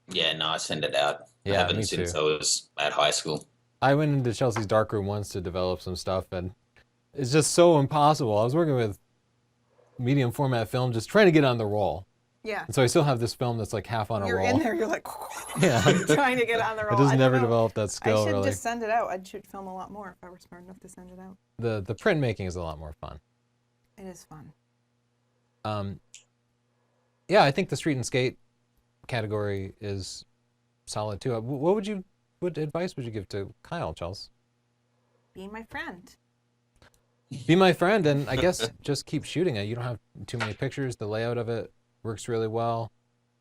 Speaker 3: Yeah, no, I send it out. I
Speaker 1: Yeah,
Speaker 3: haven't
Speaker 1: me
Speaker 3: since
Speaker 1: too.
Speaker 3: I was at high school.
Speaker 1: I went into Chelsea's darkroom once to develop some stuff, and it's just so impossible. I was working with medium format film, just trying to get on the roll.
Speaker 2: Yeah.
Speaker 1: And so I still have this film that's like half on a
Speaker 2: You're
Speaker 1: roll.
Speaker 2: in there, you're like
Speaker 1: Yeah.
Speaker 2: trying to get on the roll.
Speaker 1: I just
Speaker 2: don't
Speaker 1: never
Speaker 2: know.
Speaker 1: developed that skill,
Speaker 2: I should
Speaker 1: really.
Speaker 2: just send it out. I'd shoot film a lot more if I were smart enough to send it out.
Speaker 1: The printmaking is a lot more fun.
Speaker 2: It is fun.
Speaker 1: Yeah, I think the street and skate category is solid too. What advice would you give to Kyle, Chels?
Speaker 2: Be my friend.
Speaker 1: Be my friend, and I guess just keep shooting it. You don't have too many pictures. The layout of it works really well.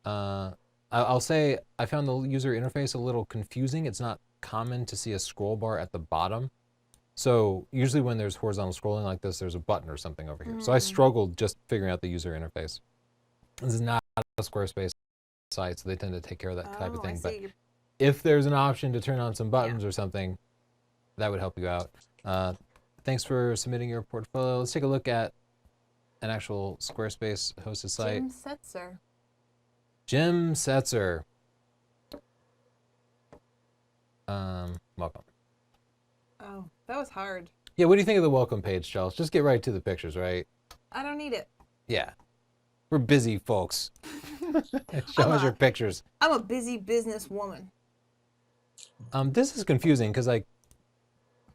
Speaker 1: I'll say I found the user interface a little confusing. It's not common to see a scroll bar at the bottom. So usually when there's horizontal scrolling like this, there's a button or something over here. So I struggled just figuring out the user interface. This is not a Squarespace site, so they tend to take care of that type of thing.
Speaker 2: I
Speaker 1: But
Speaker 2: see. You're-
Speaker 1: if there's an option to turn on some buttons or something, that would help you out. Thanks for submitting your portfolio. Let's take a look at an actual Squarespace hosted site.
Speaker 2: Jim Setzer.
Speaker 1: Jim Setzer. Welcome.
Speaker 2: Oh, that was hard.
Speaker 1: Yeah, what do you think of the welcome page, Charles? Just get right to the pictures, right?
Speaker 2: I don't need it.
Speaker 1: Yeah. We're busy folks. Show us your pictures.
Speaker 2: I'm a busy businesswoman.
Speaker 1: This is confusing because I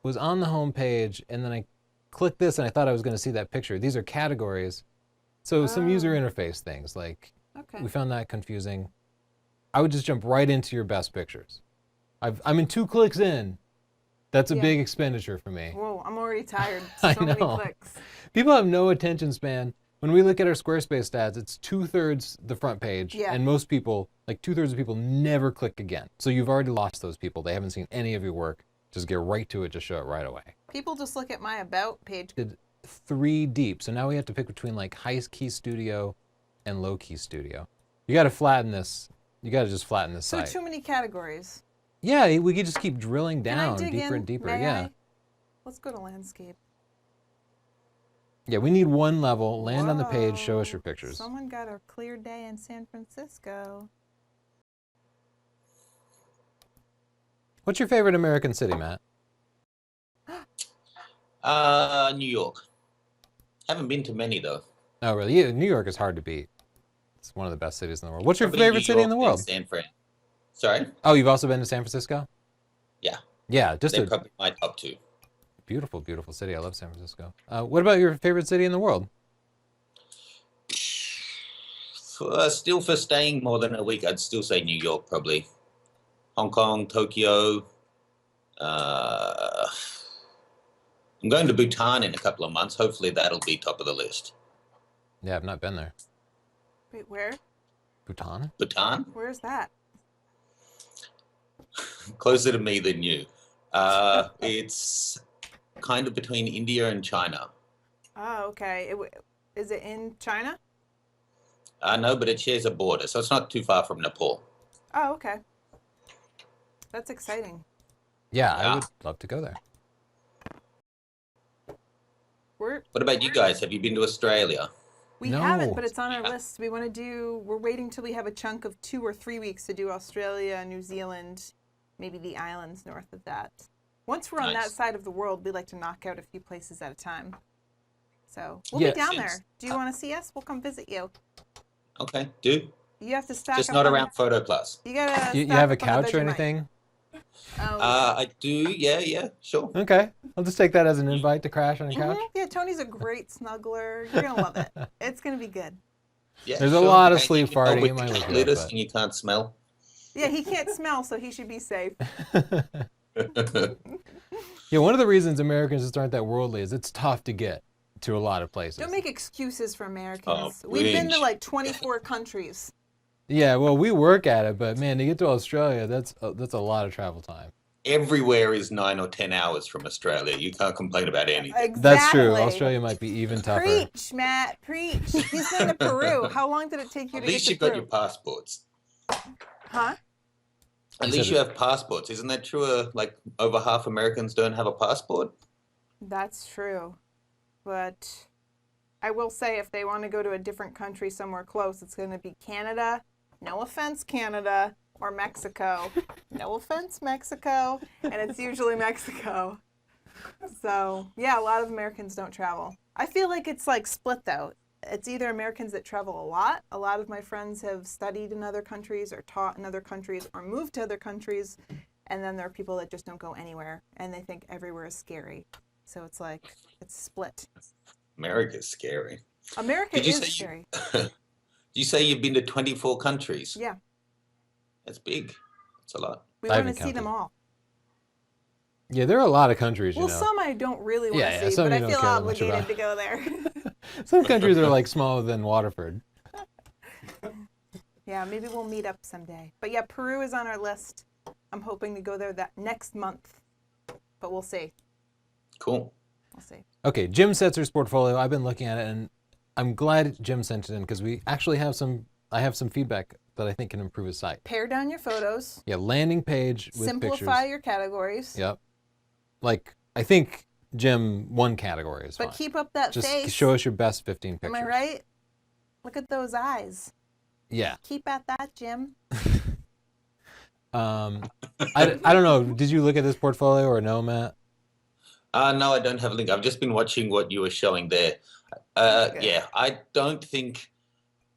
Speaker 1: was on the home page and then I clicked this and I thought I was going to see that picture. These are categories. So some user interface things, like
Speaker 2: Okay.
Speaker 1: we found that confusing. I would just jump right into your best pictures. I'm in 2 clicks in. That's a
Speaker 2: Yeah.
Speaker 1: big expenditure for me.
Speaker 2: Whoa, I'm already tired.
Speaker 1: I
Speaker 2: So many
Speaker 1: know.
Speaker 2: clicks.
Speaker 1: People have no attention span. When we look at our Squarespace stats, it's 2/3 the front page,
Speaker 2: Yeah.
Speaker 1: and most people, like 2/3 of people, never click again. So you've already lost those people. They haven't seen any of your work. Just get right to it. Just show it right away.
Speaker 2: People just look at my about page.
Speaker 1: Did 3 deep. So now we have to pick between like high key studio and low key studio. You got to flatten this. You got to just flatten this
Speaker 2: So
Speaker 1: site.
Speaker 2: too many categories.
Speaker 1: Yeah, we could just keep drilling
Speaker 2: Can I
Speaker 1: down
Speaker 2: dig
Speaker 1: deeper
Speaker 2: in?
Speaker 1: and deeper.
Speaker 2: May
Speaker 1: Yeah.
Speaker 2: I? Let's go to landscape.
Speaker 1: Yeah, we need one level. Land on the page. Show us
Speaker 2: Whoa,
Speaker 1: your pictures.
Speaker 2: Someone got a clear day in San Francisco.
Speaker 1: What's your favorite American city, Matt?
Speaker 3: New York. Haven't been to many though.
Speaker 1: Oh, really? Yeah, New York is hard to beat. It's one of the best cities in the world. What's your
Speaker 3: Probably
Speaker 1: favorite
Speaker 3: New
Speaker 1: city in the
Speaker 3: York,
Speaker 1: world?
Speaker 3: then San Fran. Sorry?
Speaker 1: Oh, you've also been to San Francisco?
Speaker 3: Yeah,
Speaker 1: Yeah, just
Speaker 3: they're
Speaker 1: a
Speaker 3: probably my top two.
Speaker 1: beautiful, beautiful city. I love San Francisco. What about your favorite city in the world?
Speaker 3: Still for staying more than a week, I'd still say New York, probably. Hong Kong, Tokyo. I'm going to Bhutan in a couple of months. Hopefully that'll be top of the list.
Speaker 1: Yeah, I've not been there.
Speaker 2: Wait, where?
Speaker 1: Bhutan?
Speaker 3: Bhutan?
Speaker 2: Where's that?
Speaker 3: Closer to me than you. It's kind of between India and China.
Speaker 2: Oh, okay. Is it in China?
Speaker 3: No, but it shares a border, so it's not too far from Nepal.
Speaker 2: Oh, okay. That's exciting.
Speaker 1: Yeah, I
Speaker 3: Yeah.
Speaker 1: would love to go there.
Speaker 2: We're
Speaker 3: What about you guys? Have you been to Australia?
Speaker 2: We
Speaker 1: No.
Speaker 2: haven't, but it's on our
Speaker 3: Yeah.
Speaker 2: list. We want to do. We're waiting till we have a chunk of 2 or 3 weeks to do Australia, New Zealand, maybe the islands north of that. Once we're on that
Speaker 3: Nice.
Speaker 2: side of the world, we like to knock out a few places at a time. So we'll
Speaker 1: Yeah.
Speaker 2: be down
Speaker 3: Seems-
Speaker 2: there. Do you want to see us? We'll come visit you.
Speaker 3: Okay, do.
Speaker 2: You have to stock
Speaker 3: Just
Speaker 2: up
Speaker 3: not
Speaker 2: on-
Speaker 3: around Photo Plus.
Speaker 2: You gotta.
Speaker 1: You
Speaker 2: stock
Speaker 1: have a
Speaker 2: up on the
Speaker 1: couch or
Speaker 2: Vegemite.
Speaker 1: anything?
Speaker 2: Oh,
Speaker 3: I do, yeah, sure.
Speaker 1: Okay, I'll just take that as an invite to crash on a couch.
Speaker 2: yeah. Tony's a great snuggler. You're gonna love it. It's gonna be good.
Speaker 3: Yeah,
Speaker 1: There's a
Speaker 3: sure.
Speaker 1: lot of
Speaker 3: Hey,
Speaker 1: sleep
Speaker 3: you can go
Speaker 1: farting
Speaker 3: with
Speaker 1: in my
Speaker 3: the
Speaker 1: liquor,
Speaker 3: lettuce
Speaker 1: but-
Speaker 3: and you can't smell.
Speaker 2: Yeah, he can't smell, so he should be safe.
Speaker 1: Yeah, one of the reasons Americans just aren't that worldly is it's tough to get to a lot of places.
Speaker 2: Don't make excuses for Americans.
Speaker 3: Oh,
Speaker 2: We've been to
Speaker 3: whinge.
Speaker 2: like 24 countries.
Speaker 1: Yeah, well, we work at it, but man, to get to Australia, that's a lot of travel time.
Speaker 3: Everywhere is 9 or 10 hours from Australia. You can't complain about anything.
Speaker 2: Exactly.
Speaker 1: That's true. Australia might be even tougher.
Speaker 2: Preach, Matt, preach. He's been to Peru. How long did it take you
Speaker 3: At
Speaker 2: to get
Speaker 3: least
Speaker 2: to
Speaker 3: you've got
Speaker 2: Peru?
Speaker 3: your passports.
Speaker 2: Huh?
Speaker 3: At
Speaker 1: You
Speaker 3: least
Speaker 1: said
Speaker 3: you have passports. Isn't that true? Like over half Americans don't have a passport?
Speaker 2: That's true. But I will say if they want to go to a different country somewhere close, it's going to be Canada. No offense, Canada. Or Mexico. No offense, Mexico. And it's usually Mexico. So, yeah, a lot of Americans don't travel. I feel like it's like split though. It's either Americans that travel a lot. A lot of my friends have studied in other countries or taught in other countries or moved to other countries. And then there are people that just don't go anywhere and they think everywhere is scary. So it's like, it's split.
Speaker 3: America's scary.
Speaker 2: America
Speaker 3: Did you
Speaker 2: is
Speaker 3: say
Speaker 2: scary.
Speaker 3: You say you've been to 24 countries?
Speaker 2: Yeah.
Speaker 3: That's big. That's a lot.
Speaker 2: We
Speaker 1: I
Speaker 2: want to
Speaker 1: haven't
Speaker 2: see them
Speaker 1: counted.
Speaker 2: all.
Speaker 1: Yeah, there are a lot of countries, you
Speaker 2: Well,
Speaker 1: know.
Speaker 2: some I don't really want
Speaker 1: Yeah,
Speaker 2: to
Speaker 1: yeah,
Speaker 2: see,
Speaker 1: some
Speaker 2: but
Speaker 1: you
Speaker 2: I
Speaker 1: don't
Speaker 2: feel
Speaker 1: care that much
Speaker 2: obligated
Speaker 1: about.
Speaker 2: to go there.
Speaker 1: Some countries are like smaller than Waterford.
Speaker 2: Yeah, maybe we'll meet up someday. But yeah, Peru is on our list. I'm hoping to go there that next month, but we'll see.
Speaker 3: Cool.
Speaker 2: We'll see.
Speaker 1: Okay, Jim Setzer's portfolio. I've been looking at it, and I'm glad Jim sent it in because we actually have some. I have some feedback that I think can improve his site.
Speaker 2: Pare down your photos.
Speaker 1: Yeah, landing page with
Speaker 2: Simplify
Speaker 1: pictures.
Speaker 2: your categories.
Speaker 1: Yep. Like I think Jim, one category is
Speaker 2: But
Speaker 1: fine.
Speaker 2: keep up that
Speaker 1: Just
Speaker 2: face.
Speaker 1: show us your best 15 pictures.
Speaker 2: Am I right? Look at those eyes.
Speaker 1: Yeah.
Speaker 2: Keep at that, Jim.
Speaker 1: I don't know. Did you look at this portfolio or no, Matt?
Speaker 3: No, I don't have a link. I've just been watching what you were showing there.
Speaker 2: Good.
Speaker 3: Yeah, I don't think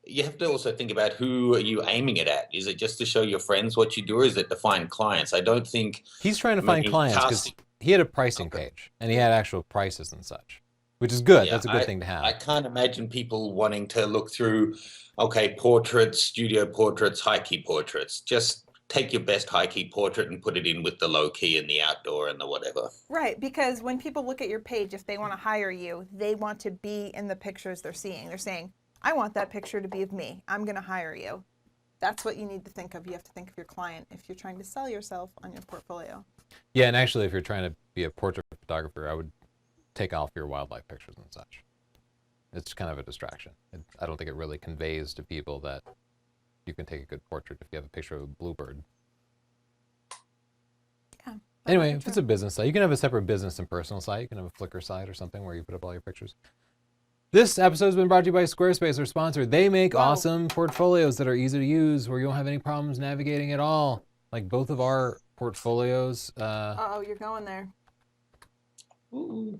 Speaker 3: you have to also think about who are you aiming it at. Is it just to show your friends what you do, or is it to find clients? I don't think.
Speaker 1: He's trying to find
Speaker 3: Maybe
Speaker 1: clients because
Speaker 3: casting.
Speaker 1: he had a pricing page and he had actual prices and such, which is good. That's a good thing to have.
Speaker 3: I can't imagine people wanting to look through, okay, portraits, studio portraits, high key portraits. Just take your best high key portrait and put it in with the low key and the outdoor and the whatever.
Speaker 2: Right, because when people look at your page, if they want to hire you, they want to be in the pictures they're seeing. They're saying, I want that picture to be of me. I'm going to hire you. That's what you need to think of. You have to think of your client if you're trying to sell yourself on your portfolio.
Speaker 1: Yeah, and actually, if you're trying to be a portrait photographer, I would take off your wildlife pictures and such. It's kind of a distraction. I don't think it really conveys to people that you can take a good portrait if you have a picture of a bluebird.
Speaker 2: Yeah.
Speaker 1: Anyway, if it's a business site, you can have a separate business and personal site. You can have a Flickr site or something where you put up all your pictures. This episode has been brought to you by Squarespace, our sponsor. They make
Speaker 2: Wow.
Speaker 1: awesome portfolios that are easy to use, where you won't have any problems navigating at all. Like both of our portfolios.
Speaker 2: Uh-oh, you're going there.
Speaker 3: Ooh.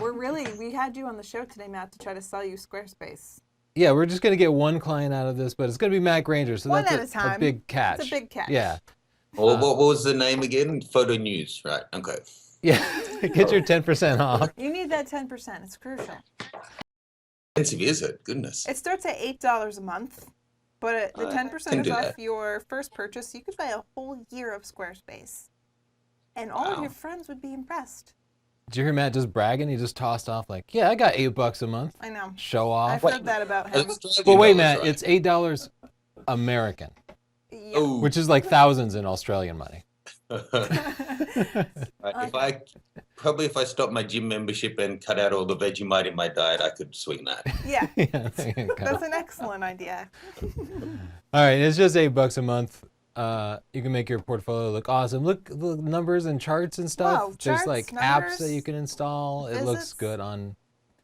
Speaker 2: We had you on the show today, Matt, to try to sell you Squarespace.
Speaker 1: Yeah, we're just gonna get one client out of this, but it's gonna be Matt Granger, so
Speaker 2: One
Speaker 1: that's
Speaker 2: at a time.
Speaker 1: a big catch.
Speaker 2: It's a big catch.
Speaker 1: Yeah.
Speaker 3: Well, what was the name again? Photo News, right? Okay.
Speaker 1: Yeah. Get your 10% off.
Speaker 2: You need that 10%. It's crucial.
Speaker 3: Expensive, is it? Goodness.
Speaker 2: It starts at $8 a month, but the 10%
Speaker 3: can
Speaker 2: is
Speaker 3: do
Speaker 2: off
Speaker 3: that.
Speaker 2: your first purchase. You could buy a whole year of Squarespace, and all of
Speaker 3: Wow.
Speaker 2: your friends would be impressed.
Speaker 1: Did you hear Matt just bragging? He just tossed off like, yeah, I got $8 a month.
Speaker 2: I know.
Speaker 1: Show
Speaker 2: I've
Speaker 1: off.
Speaker 2: heard that about him.
Speaker 1: Well, wait, Matt, it's $8 American,
Speaker 2: Yeah.
Speaker 3: Oh,
Speaker 1: which is like thousands in Australian money.
Speaker 3: if I stop my gym membership and cut out all the Vegemite in my diet, I could swing that.
Speaker 2: Yeah,
Speaker 1: Yeah, there you go.
Speaker 2: that's an excellent idea.
Speaker 1: All right, it's just $8 a month. You can make your portfolio look awesome. Look the numbers and charts and stuff.
Speaker 2: Wow,
Speaker 1: There's
Speaker 2: charts,
Speaker 1: like apps
Speaker 2: numbers,
Speaker 1: that you can install. It looks
Speaker 2: visits.
Speaker 1: good on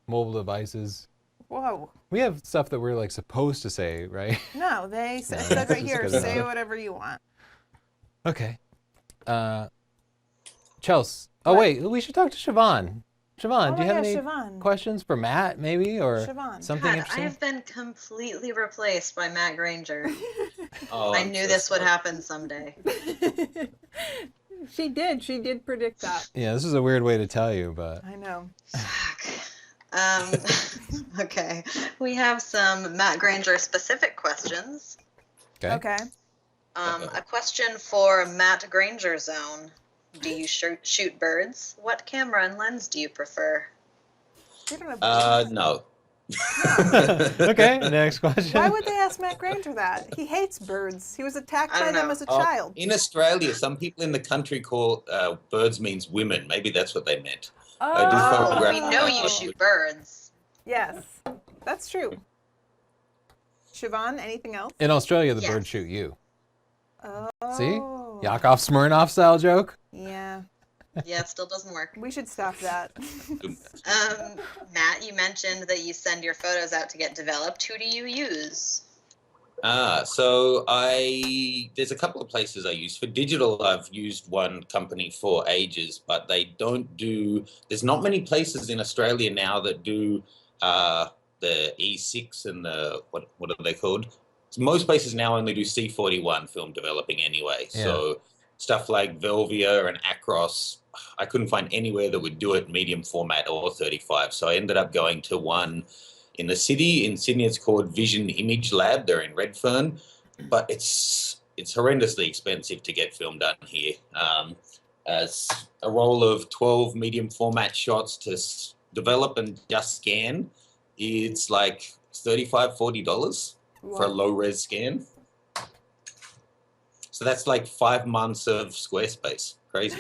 Speaker 1: mobile devices.
Speaker 2: Whoa.
Speaker 1: We have stuff that we're like supposed to say, right?
Speaker 2: No, they
Speaker 1: No,
Speaker 2: said
Speaker 1: that's
Speaker 2: right
Speaker 1: just
Speaker 2: here,
Speaker 1: good
Speaker 2: say
Speaker 1: enough.
Speaker 2: whatever you want.
Speaker 1: Okay. Chelsea. Oh
Speaker 2: What?
Speaker 1: wait, we should talk to Siobhan. Siobhan,
Speaker 2: Oh
Speaker 1: do you
Speaker 2: my
Speaker 1: have
Speaker 2: gosh,
Speaker 1: any
Speaker 2: Siobhan.
Speaker 1: questions for Matt, maybe, or
Speaker 2: Siobhan.
Speaker 1: something
Speaker 6: God, I
Speaker 1: interesting?
Speaker 6: have been completely replaced by Matt Granger.
Speaker 3: Oh,
Speaker 6: I
Speaker 3: I'm
Speaker 6: knew
Speaker 3: so
Speaker 6: this would
Speaker 3: sorry.
Speaker 6: happen someday.
Speaker 2: She did predict that.
Speaker 1: Yeah, this is a weird way to tell you, but
Speaker 2: I know.
Speaker 6: Fuck. Okay. We have some Matt Granger specific questions.
Speaker 1: okay.
Speaker 2: Okay.
Speaker 6: A question for Matt Granger Zone. Do you shoot birds? What camera and lens do you prefer?
Speaker 2: You don't have
Speaker 3: No.
Speaker 1: Okay, next question.
Speaker 2: Why would they ask Matt Granger that? He hates birds. He was attacked
Speaker 6: I
Speaker 2: by
Speaker 6: don't
Speaker 2: them
Speaker 6: know.
Speaker 2: as a
Speaker 3: Oh,
Speaker 2: child.
Speaker 3: in Australia, some people in the country call birds means women. Maybe that's what they meant. I do
Speaker 6: Oh,
Speaker 3: photograph-
Speaker 6: we know you shoot birds.
Speaker 2: Yes, that's true. Siobhan, anything else?
Speaker 1: In Australia, the
Speaker 6: Yes.
Speaker 1: birds shoot you.
Speaker 2: Oh.
Speaker 1: See? Yakov Smirnoff style joke?
Speaker 2: Yeah,
Speaker 6: Yeah, it still doesn't work.
Speaker 2: we should stop that.
Speaker 6: Matt, you mentioned that you send your photos out to get developed. Who do you use?
Speaker 3: So there's a couple of places I use. For digital, I've used one company for ages, but there's not many places in Australia now that do the E6 and what are they called? So most places now only do C41 film developing anyway.
Speaker 1: Yeah.
Speaker 3: So stuff like Velvia and Acros, I couldn't find anywhere that would do it medium format or 35. So I ended up going to one in the city. In Sydney, it's called Vision Image Lab. They're in Redfern, but it's horrendously expensive to get film done here. As a roll of 12 medium format shots to develop and just scan, it's like $35, $40 for a low res scan. So that's like 5 months of Squarespace. Crazy.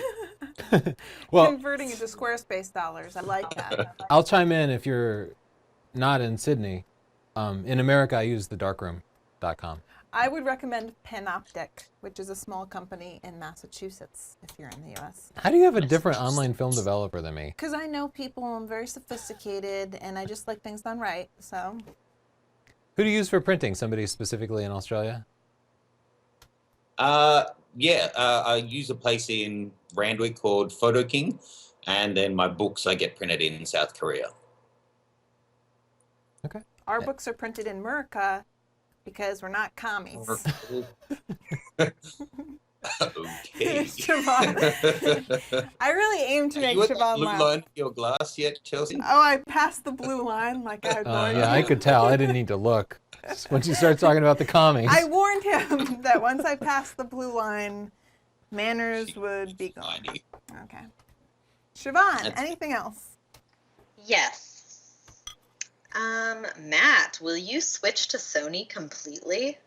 Speaker 1: Well,
Speaker 2: Converting into Squarespace dollars. I like that.
Speaker 1: I'll chime in if you're not in Sydney. In America, I use the darkroom.com.
Speaker 2: I would recommend Panoptic, which is a small company in Massachusetts, if you're in the U.S.
Speaker 1: How do you have a different online film developer than me?
Speaker 2: Because I know people, I'm very sophisticated, and I just like things done right, so.
Speaker 1: Who do you use for printing? Somebody specifically in Australia?
Speaker 3: I use a place in Randwick called Photo King, and then my books I get printed in South Korea.
Speaker 1: Okay.
Speaker 2: Our books are printed in America because we're not commies.
Speaker 3: Okay.
Speaker 2: Siobhan. I really aim to
Speaker 3: Are
Speaker 2: make
Speaker 3: you at the
Speaker 2: Siobhan
Speaker 3: blue
Speaker 2: laugh.
Speaker 3: line of your glass yet, Chelsea?
Speaker 2: Oh, I passed the blue line like I had no idea.
Speaker 1: Yeah, I could tell. I didn't need to look. Once you start talking about the commies.
Speaker 2: I warned him that once I passed the blue line, manners would be gone.
Speaker 3: Tiny.
Speaker 2: Okay. Siobhan,
Speaker 3: That's-
Speaker 2: anything else?
Speaker 6: Yes. Matt, will you switch to Sony completely?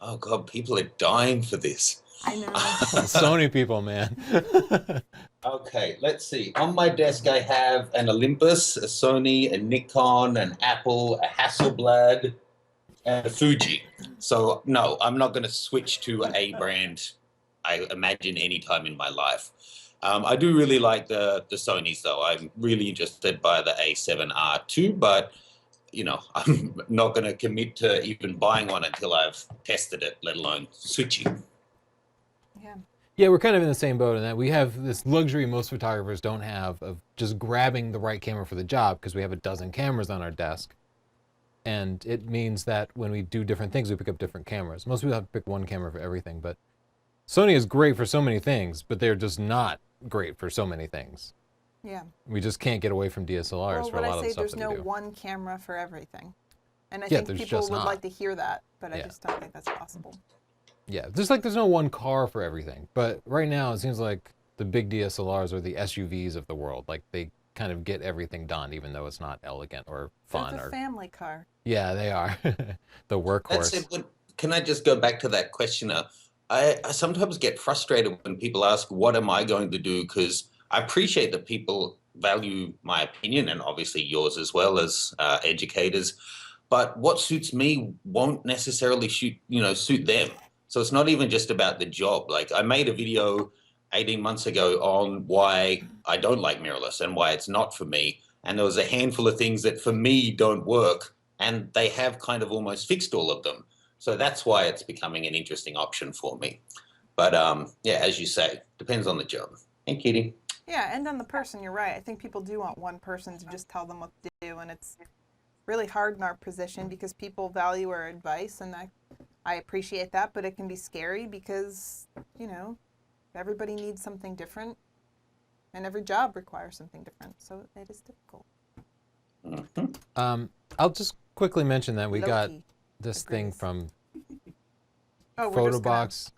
Speaker 3: Oh God, people are dying for this.
Speaker 2: I know.
Speaker 1: Sony people, man.
Speaker 3: Okay, let's see. On my desk, I have an Olympus, a Sony, a Nikon, an Apple, a Hasselblad, and a Fuji. So no, I'm not going to switch to a brand, I imagine, any time in my life. I do really like the Sonys, though. I'm really interested by the A7R II, but you know, I'm not going to commit to even buying one until I've tested it, let alone switching.
Speaker 2: Yeah.
Speaker 1: Yeah, we're kind of in the same boat in that we have this luxury most photographers don't have of just grabbing the right camera for the job because we have a dozen cameras on our desk. And it means that when we do different things, we pick up different cameras. Most people have to pick one camera for everything, but Sony is great for so many things, but they're just not great for so many things.
Speaker 2: Yeah.
Speaker 1: We just can't get away from DSLRs
Speaker 2: Well,
Speaker 1: for a
Speaker 2: what
Speaker 1: lot
Speaker 2: I
Speaker 1: of
Speaker 2: say,
Speaker 1: the stuff
Speaker 2: there's
Speaker 1: that
Speaker 2: no
Speaker 1: we do.
Speaker 2: one camera for everything. And I
Speaker 1: Yeah,
Speaker 2: think
Speaker 1: there's
Speaker 2: people
Speaker 1: just
Speaker 2: would
Speaker 1: not.
Speaker 2: like to hear that, but I
Speaker 1: Yeah.
Speaker 2: just don't think that's possible.
Speaker 1: Yeah, just like there's no one car for everything. But right now, it seems like the big DSLRs are the SUVs of the world. Like they kind of get everything done, even though it's not elegant or fun.
Speaker 2: It's a
Speaker 1: Or
Speaker 2: family car.
Speaker 1: yeah, they are the
Speaker 3: That's
Speaker 1: workhorse.
Speaker 3: it. But can I just go back to that questioner? I sometimes get frustrated when people ask, what am I going to do? Because I appreciate that people value my opinion and obviously yours as well as educators. But what suits me won't necessarily suit them. So it's not even just about the job. Like I made a video 18 months ago on why I don't like mirrorless and why it's not for me. And there was a handful of things that for me don't work, and they have kind of almost fixed all of them. So that's why it's becoming an interesting option for me. But yeah, as you say, depends on the job. Hey, Kitty.
Speaker 2: Yeah, and on the person, you're right. I think people do want one person to just tell them what to do, and it's really hard in our position because people value our advice, and I appreciate that, but it can be scary because, everybody needs something different, and every job requires something different, so it is difficult.
Speaker 3: Mhm.
Speaker 1: I'll just quickly mention that we got
Speaker 2: Low-key
Speaker 1: this thing
Speaker 2: agrees.
Speaker 1: from
Speaker 2: Oh, we're just gonna,
Speaker 1: Photobox.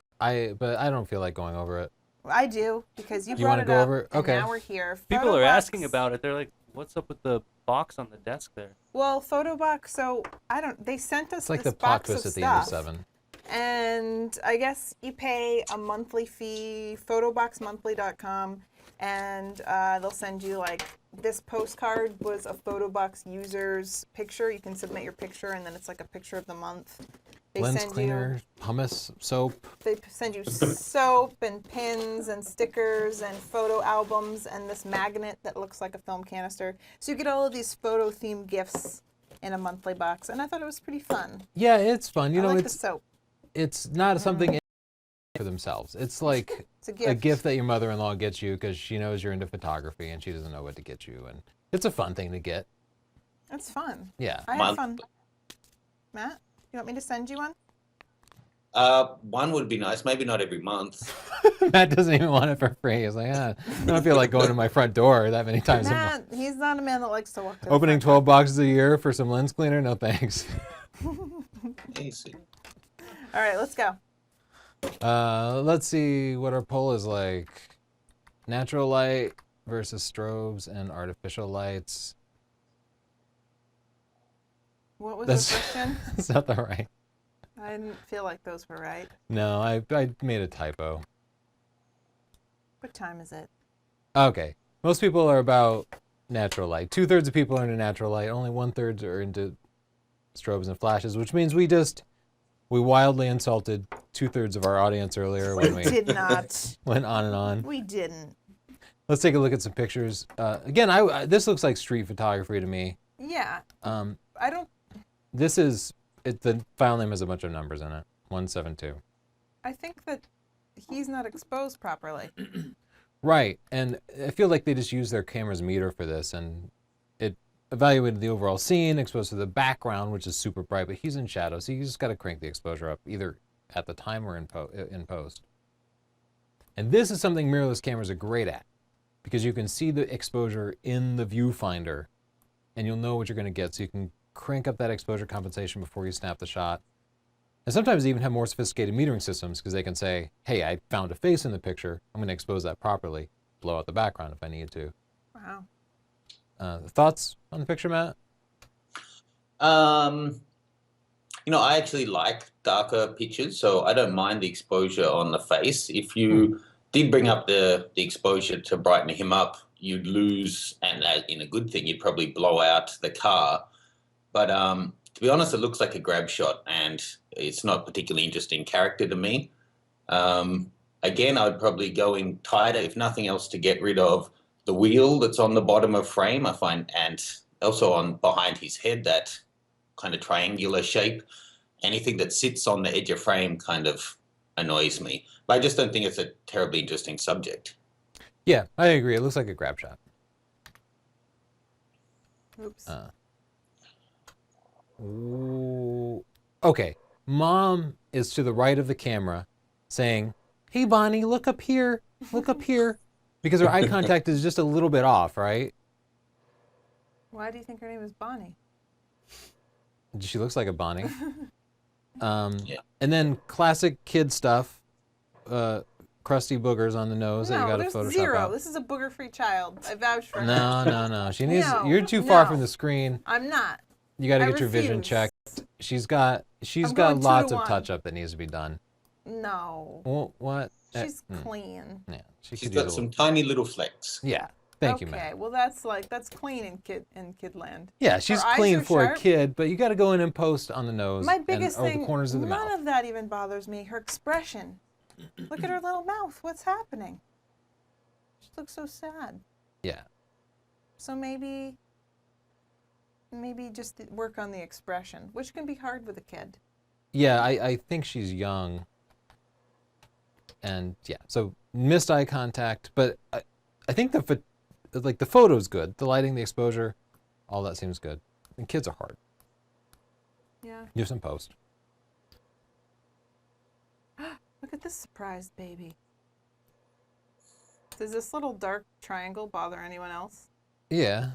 Speaker 1: But I don't feel like going over it.
Speaker 2: I do, because you
Speaker 1: You
Speaker 2: brought
Speaker 1: wanna
Speaker 2: it
Speaker 1: go
Speaker 2: up,
Speaker 1: over it?
Speaker 2: and
Speaker 1: Okay.
Speaker 2: now we're here.
Speaker 5: People are asking
Speaker 2: Photobox-
Speaker 5: about it. They're like, "What's up with the box on the desk there?"
Speaker 2: Well, Photobox, so they sent us
Speaker 1: It's like
Speaker 2: this
Speaker 1: the plot
Speaker 2: box
Speaker 1: twist
Speaker 2: of
Speaker 1: at the end of
Speaker 2: stuff,
Speaker 1: 7.
Speaker 2: and I guess you pay a monthly fee, photoboxmonthly.com, and they'll send you like this postcard was a Photobox user's picture. You can submit your picture, and then it's like a picture of the month. They
Speaker 1: Lens
Speaker 2: send
Speaker 1: cleaner, hummus, soap.
Speaker 2: They send you soap and pins and stickers and photo albums and this magnet that looks like a film canister. So you get all of these photo themed gifts in a monthly box, and I thought it was pretty fun.
Speaker 1: Yeah, it's fun. You
Speaker 2: I
Speaker 1: know,
Speaker 2: like the
Speaker 1: it's
Speaker 2: soap.
Speaker 1: it's not something for themselves. It's like
Speaker 2: It's a gift.
Speaker 1: a gift that your mother-in-law gets you because she knows you're into photography and she doesn't know what to get you, and it's a fun thing to get.
Speaker 2: It's fun.
Speaker 1: Yeah.
Speaker 2: I had
Speaker 3: Month-
Speaker 2: fun. Matt, you want me to send you one?
Speaker 3: One would be nice, maybe not every month.
Speaker 1: Matt doesn't even want it for free. He's like, I don't feel like going to my front door that many times a month.
Speaker 2: Matt, he's not a man that likes to walk to the
Speaker 1: Opening
Speaker 2: front
Speaker 1: 12 boxes a year for some lens cleaner? No thanks.
Speaker 3: Easy.
Speaker 2: door. All right, let's go.
Speaker 1: Let's see what our poll is like. Natural light versus strobes and artificial lights.
Speaker 2: What was
Speaker 1: That's
Speaker 2: the question?
Speaker 1: that's not the right.
Speaker 2: I didn't feel like those were right.
Speaker 1: No, I made a typo.
Speaker 2: What time is it?
Speaker 1: Okay. Most people are about natural light. 2/3 of people are into natural light. Only 1/3 are into strobes and flashes, which means we wildly insulted 2/3 of our audience earlier when
Speaker 2: We
Speaker 1: we
Speaker 2: did not.
Speaker 1: went on and on.
Speaker 2: We didn't.
Speaker 1: Let's take a look at some pictures. Again, this looks like street photography to me.
Speaker 2: Yeah,
Speaker 1: Um,
Speaker 2: I don't.
Speaker 1: this is the file name has a bunch of numbers in it. 172.
Speaker 2: I think that he's not exposed properly.
Speaker 1: Right, and I feel like they just used their camera's meter for this, and it evaluated the overall scene, exposed to the background, which is super bright, but he's in shadow, so you just got to crank the exposure up, either at the time or in post. And this is something mirrorless cameras are great at, because you can see the exposure in the viewfinder, and you'll know what you're going to get, so you can crank up that exposure compensation before you snap the shot. And sometimes they even have more sophisticated metering systems because they can say, hey, I found a face in the picture. I'm going to expose that properly, blow out the background if I need to.
Speaker 2: Wow.
Speaker 1: Thoughts on the picture, Matt?
Speaker 3: I actually like darker pictures, so I don't mind the exposure on the face. If you did bring up the exposure to brighten him up, you'd lose, and in a good thing, you'd probably blow out the car. But to be honest, it looks like a grab shot, and it's not particularly interesting character to me. Again, I'd probably go in tighter, if nothing else, to get rid of the wheel that's on the bottom of frame, I find, and also on behind his head, that kind of triangular shape. Anything that sits on the edge of frame kind of annoys me. But I just don't think it's a terribly interesting subject.
Speaker 1: Yeah, I agree. It looks like a grab shot.
Speaker 2: Oops.
Speaker 1: Ooh. Okay, mom is to the right of the camera saying, "Hey, Bonnie, look up here. Look up here." Because her eye contact is just a little bit off, right?
Speaker 2: Why do you think her name is Bonnie?
Speaker 1: She looks like a Bonnie.
Speaker 3: Yeah.
Speaker 1: And then classic kid stuff, crusty boogers on the nose that you
Speaker 2: No,
Speaker 1: got to
Speaker 2: there's
Speaker 1: Photoshop
Speaker 2: zero.
Speaker 1: out.
Speaker 2: This is a booger-free child. I vouch for her.
Speaker 1: No. She needs.
Speaker 2: No,
Speaker 1: You're too far
Speaker 2: no.
Speaker 1: from the screen.
Speaker 2: I'm not.
Speaker 1: You got to
Speaker 2: I
Speaker 1: get your vision
Speaker 2: refuse.
Speaker 1: checked. She's got
Speaker 2: I'm going 2 to
Speaker 1: lots of
Speaker 2: 1.
Speaker 1: touch up that needs to be done.
Speaker 2: No.
Speaker 1: Well, what?
Speaker 2: She's clean.
Speaker 1: Yeah,
Speaker 3: She's
Speaker 1: could
Speaker 3: got
Speaker 1: use a
Speaker 3: some tiny little flecks.
Speaker 1: Yeah. Thank you,
Speaker 2: Okay,
Speaker 1: Matt.
Speaker 2: well that's clean in kidland.
Speaker 1: Yeah, she's
Speaker 2: Her eyes
Speaker 1: clean
Speaker 2: are
Speaker 1: for
Speaker 2: sharp.
Speaker 1: a kid, but you got to go in and post on the nose
Speaker 2: My biggest
Speaker 1: and
Speaker 2: thing,
Speaker 1: the corners of the
Speaker 2: none
Speaker 1: mouth.
Speaker 2: of that even bothers me. Her expression. Look at her little mouth. What's happening? She looks so sad.
Speaker 1: Yeah.
Speaker 2: So maybe just work on the expression, which can be hard with a kid.
Speaker 1: Yeah, I think she's young. And yeah, so missed eye contact, but I think the photo's good. The lighting, the exposure, all that seems good. And kids are hard.
Speaker 2: Yeah.
Speaker 1: Do some post.
Speaker 2: Look at this surprised baby. Does this little dark triangle bother anyone else?
Speaker 1: Yeah.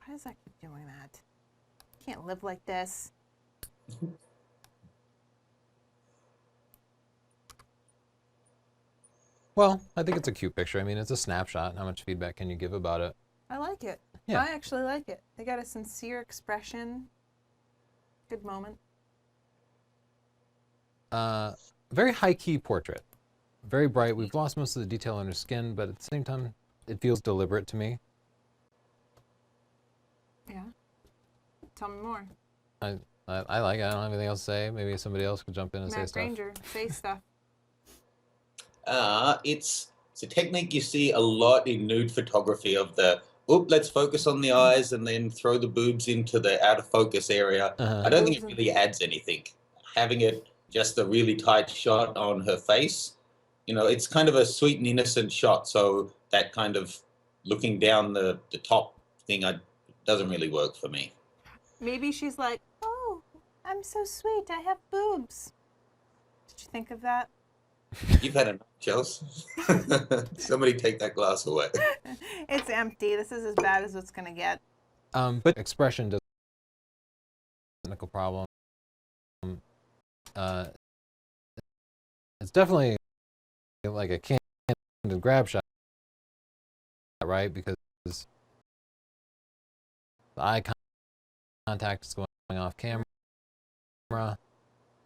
Speaker 2: Why does that keep doing that? Can't live like this.
Speaker 1: Well, I think it's a cute picture. I mean, it's a snapshot. How much feedback can you give about it?
Speaker 2: I like it.
Speaker 1: Yeah.
Speaker 2: I actually like it. They got a sincere expression. Good moment.
Speaker 1: Very high-key portrait. Very bright. We've lost most of the detail on her skin, but at the same time, it feels deliberate to me.
Speaker 2: Yeah. Tell me more.
Speaker 1: I like it. I don't have anything else to say. Maybe somebody else could jump in and say
Speaker 2: Matt
Speaker 1: stuff.
Speaker 2: Granger, say stuff.
Speaker 3: It's a technique you see a lot in nude photography of the, let's focus on the eyes and then throw the boobs into the out of focus area. I don't think it really adds anything. Having it just a really tight shot on her face, it's kind of a sweet and innocent shot. So that kind of looking down the top thing doesn't really work for me.
Speaker 2: Maybe she's like, oh, I'm so sweet. I have boobs. Did you think of that?
Speaker 3: You've had enough, Chelsea. Somebody take that glass away.
Speaker 2: It's empty. This is as bad as it's going to get.
Speaker 1: But expression does technical problem. It's definitely like a candid grab shot, right? Because the eye contact is going off camera.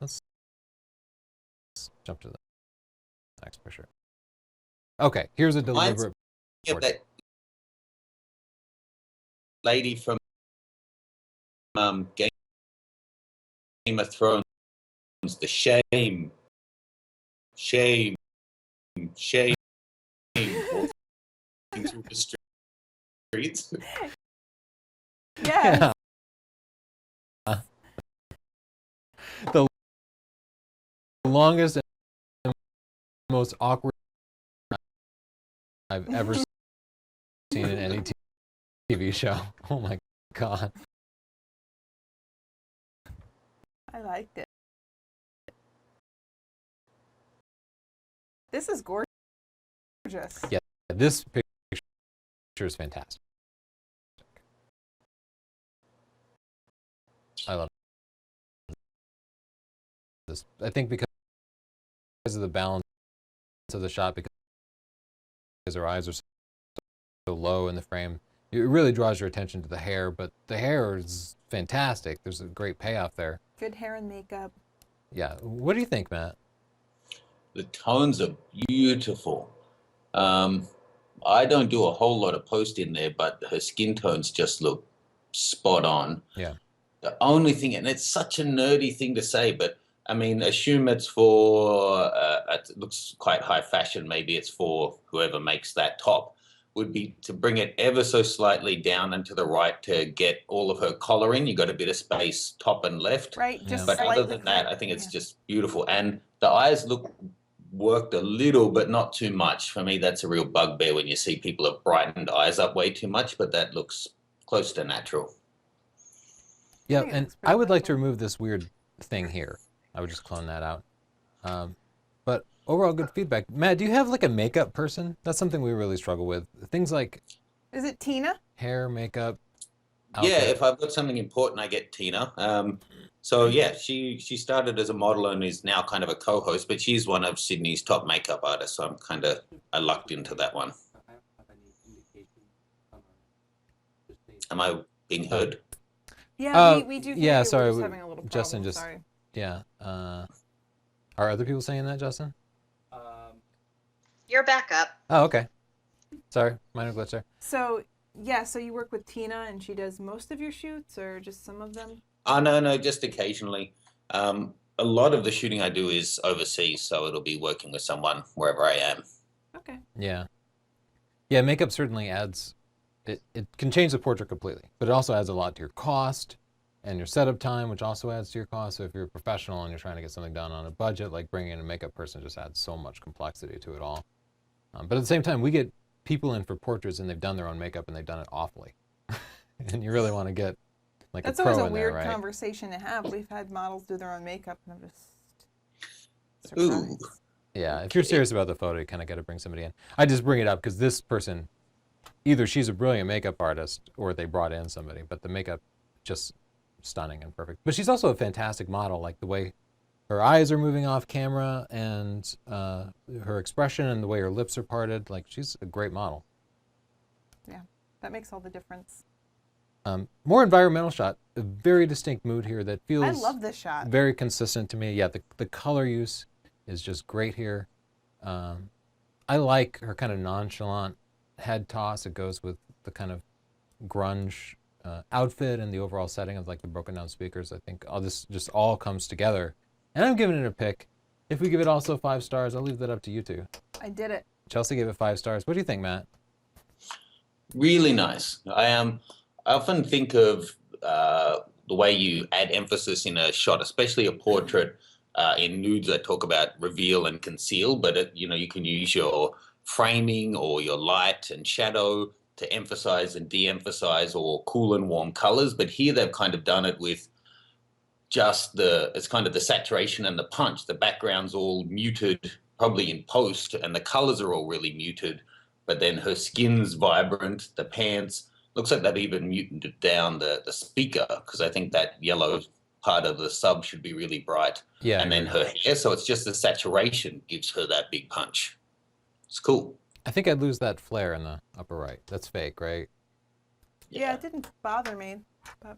Speaker 1: Let's jump to the next picture. Okay, here's a deliberate portrait.
Speaker 3: That lady from Game of Thrones, the shame, walking through the streets.
Speaker 2: Yes.
Speaker 1: Yeah. The longest and most awkward I've ever seen in any TV show. Oh my God.
Speaker 2: I liked it. This is gorgeous.
Speaker 1: Yeah, this picture is fantastic. I love this. I think because of the balance of the shot, because her eyes are so low in the frame, it really draws your attention to the hair, but the hair is fantastic. There's a great payoff there.
Speaker 2: Good hair and makeup.
Speaker 1: Yeah. What do you think, Matt?
Speaker 3: The tones are beautiful. I don't do a whole lot of post in there, but her skin tones just look spot on.
Speaker 1: Yeah.
Speaker 3: The only thing, and it's such a nerdy thing to say, but I mean, assume it's for, it looks quite high fashion. Maybe it's for whoever makes that top. would be to bring it ever so slightly down and to the right to get all of her collar in. You got a bit of space top and left.
Speaker 2: Right, just
Speaker 3: But other
Speaker 2: slightly
Speaker 3: than that,
Speaker 2: correct.
Speaker 3: I think it's
Speaker 2: Yeah.
Speaker 3: just beautiful. And the eyes look worked a little, but not too much. For me, that's a real bugbear when you see people have brightened eyes up way too much, but that looks close to natural.
Speaker 1: Yeah,
Speaker 2: think it
Speaker 1: and
Speaker 2: looks pretty
Speaker 1: I would like to
Speaker 2: natural.
Speaker 1: remove this weird thing here. I would just clone that out. But overall, good feedback. Matt, do you have like a makeup person? That's something we really struggle with. Things like
Speaker 2: Is it Tina?
Speaker 1: hair, makeup,
Speaker 3: Yeah,
Speaker 1: outfit.
Speaker 3: if I've got something important, I get Tina. So yeah, she started as a model and is now kind of a co-host, but she's one of Sydney's top makeup artists. So I lucked into that one.
Speaker 5: I don't have any indication from her. Just say
Speaker 3: Am I being heard?
Speaker 2: Yeah, we do hear
Speaker 1: yeah,
Speaker 2: you.
Speaker 1: sorry,
Speaker 2: We're just
Speaker 1: we-
Speaker 2: having a little problem.
Speaker 1: Justin just-
Speaker 2: Sorry.
Speaker 1: Yeah. Are other people saying that, Justin?
Speaker 6: You're back up.
Speaker 1: Oh, okay. Sorry, minor glitch there.
Speaker 2: So, yeah, so you work with Tina and she does most of your shoots or just some of them?
Speaker 3: Oh, no, just occasionally. A lot of the shooting I do is overseas, so it'll be working with someone wherever I am.
Speaker 2: Okay.
Speaker 1: Yeah. Yeah, makeup certainly adds, it can change the portrait completely, but it also adds a lot to your cost and your setup time, which also adds to your cost. So if you're a professional and you're trying to get something done on a budget, like bringing in a makeup person just adds so much complexity to it all. But at the same time, we get people in for portraits and they've done their own makeup and they've done it awfully. And you really want to get like
Speaker 2: That's
Speaker 1: a pro
Speaker 2: always a
Speaker 1: in
Speaker 2: weird
Speaker 1: there, right?
Speaker 2: conversation to have. We've had models do their own makeup and I'm just
Speaker 3: Ooh.
Speaker 2: surprised.
Speaker 1: Yeah, if you're serious about the photo, you kind of got to bring somebody in. I just bring it up because this person, either she's a brilliant makeup artist or they brought in somebody, but the makeup just stunning and perfect. But she's also a fantastic model, like the way her eyes are moving off camera and her expression and the way her lips are parted. Like, she's a great model.
Speaker 2: Yeah, that makes all the difference.
Speaker 1: More environmental shot, a very distinct mood here that feels
Speaker 2: I love this shot.
Speaker 1: very consistent to me. Yeah, the color use is just great here. I like her kind of nonchalant head toss. It goes with the kind of grunge outfit and the overall setting of like the broken down speakers. I think all this just all comes together. And I'm giving it a pick. If we give it also 5 stars, I'll leave that up to you two.
Speaker 2: I did it.
Speaker 1: Chelsea gave it 5 stars. What do you think, Matt?
Speaker 3: Really nice. I often think of the way you add emphasis in a shot, especially a portrait. In nudes, I talk about reveal and conceal, but you can use your framing or your light and shadow to emphasize and de-emphasize, or cool and warm colors. But here they've kind of done it with just it's kind of the saturation and the punch. The background's all muted, probably in post, and the colors are all really muted. But then her skin's vibrant, the pants. Looks like they've even muted down the speaker, because I think that yellow part of the sub should be really bright.
Speaker 1: Yeah.
Speaker 3: And then her hair, so it's just the saturation gives her that big punch. It's cool.
Speaker 1: I think I'd lose that flare in the upper right. That's fake, right?
Speaker 2: Yeah, it didn't bother me. But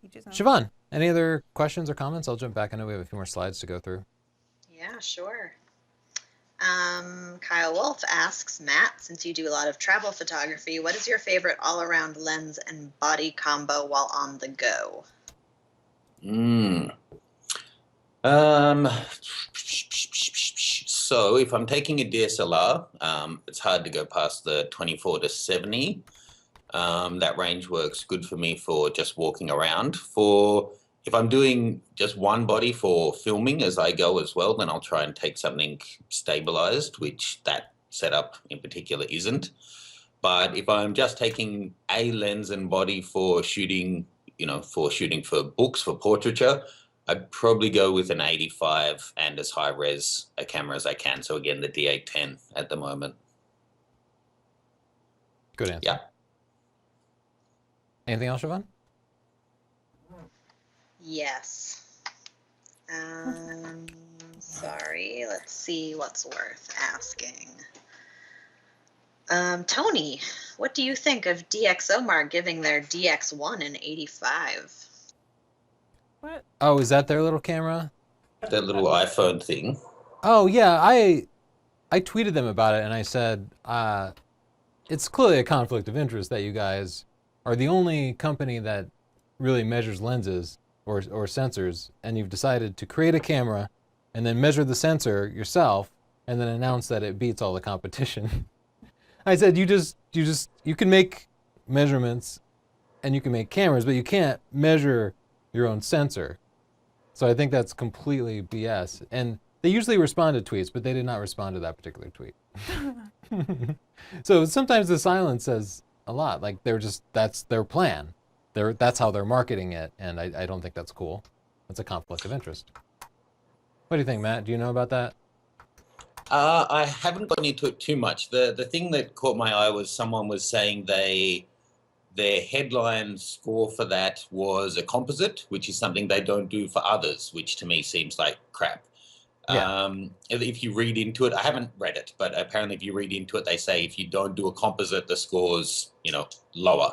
Speaker 2: teach his own.
Speaker 1: Siobhan, any other questions or comments? I'll jump back. I know we have a few more slides to go through.
Speaker 6: Yeah, sure. Kyle Wolf asks, Matt, since you do a lot of travel photography, what is your favorite all-around lens and body combo while on the go?
Speaker 3: So if I'm taking a DSLR, it's hard to go past the 24 to 70. That range works good for me for just walking around. If I'm doing just one body for filming as I go as well, then I'll try and take something stabilized, which that setup in particular isn't. But if I'm just taking a lens and body for shooting, for books, for portraiture, I'd probably go with an 85 and as high res a camera as I can. So again, the D810 at the moment.
Speaker 1: Good answer.
Speaker 3: Yeah.
Speaker 1: Anything else, Siobhan?
Speaker 6: Yes. Sorry, let's see what's worth asking. Tony, what do you think of DxOMark giving their DX1 an 85?
Speaker 2: What?
Speaker 1: Oh, is that their little camera?
Speaker 3: That little iPhone thing.
Speaker 1: Oh, yeah. I tweeted them about it and I said, it's clearly a conflict of interest that you guys are the only company that really measures lenses or sensors, and you've decided to create a camera and then measure the sensor yourself and then announce that it beats all the competition. I said you can make measurements and you can make cameras, but you can't measure your own sensor. So I think that's completely BS. And they usually respond to tweets, but they did not respond to that particular tweet. So sometimes the silence says a lot. Like that's their plan. That's how they're marketing it, and I don't think that's cool. That's a conflict of interest. What do you think, Matt? Do you know about that?
Speaker 3: I haven't gone into it too much. The thing that caught my eye was someone was saying their headline score for that was a composite, which is something they don't do for others, which to me seems like crap.
Speaker 1: Yeah.
Speaker 3: If you read into it, I haven't read it, but apparently if you read into it, they say if you don't do a composite, the score's, lower.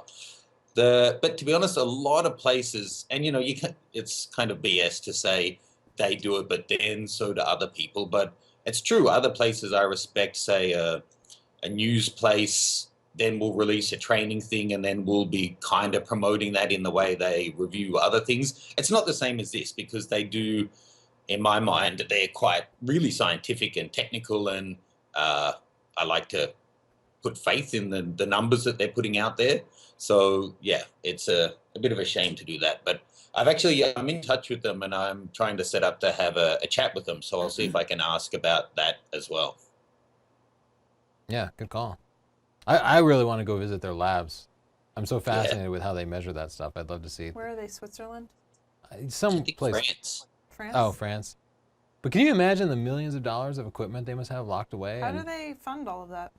Speaker 3: But to be honest, a lot of places, and it's kind of BS to say they do it, but then so do other people. But it's true. Other places I respect, say a news place, then will release a training thing, and then will be kind of promoting that in the way they review other things. It's not the same as this because they do, in my mind, they're quite really scientific and technical, and I like to put faith in the numbers that they're putting out there. So yeah, it's a bit of a shame to do that. But I'm in touch with them, and I'm trying to set up to have a chat with them. So I'll see if I can ask about that as well.
Speaker 1: Yeah, good call. I really want to go visit their labs. I'm so fascinated with how they measure that stuff. I'd love to see.
Speaker 2: Where are they? Switzerland?
Speaker 1: Some
Speaker 3: I think
Speaker 1: place.
Speaker 3: France.
Speaker 2: France?
Speaker 1: Oh, France. But can you imagine the millions of dollars of equipment they must have locked away?
Speaker 2: How do they fund all of that?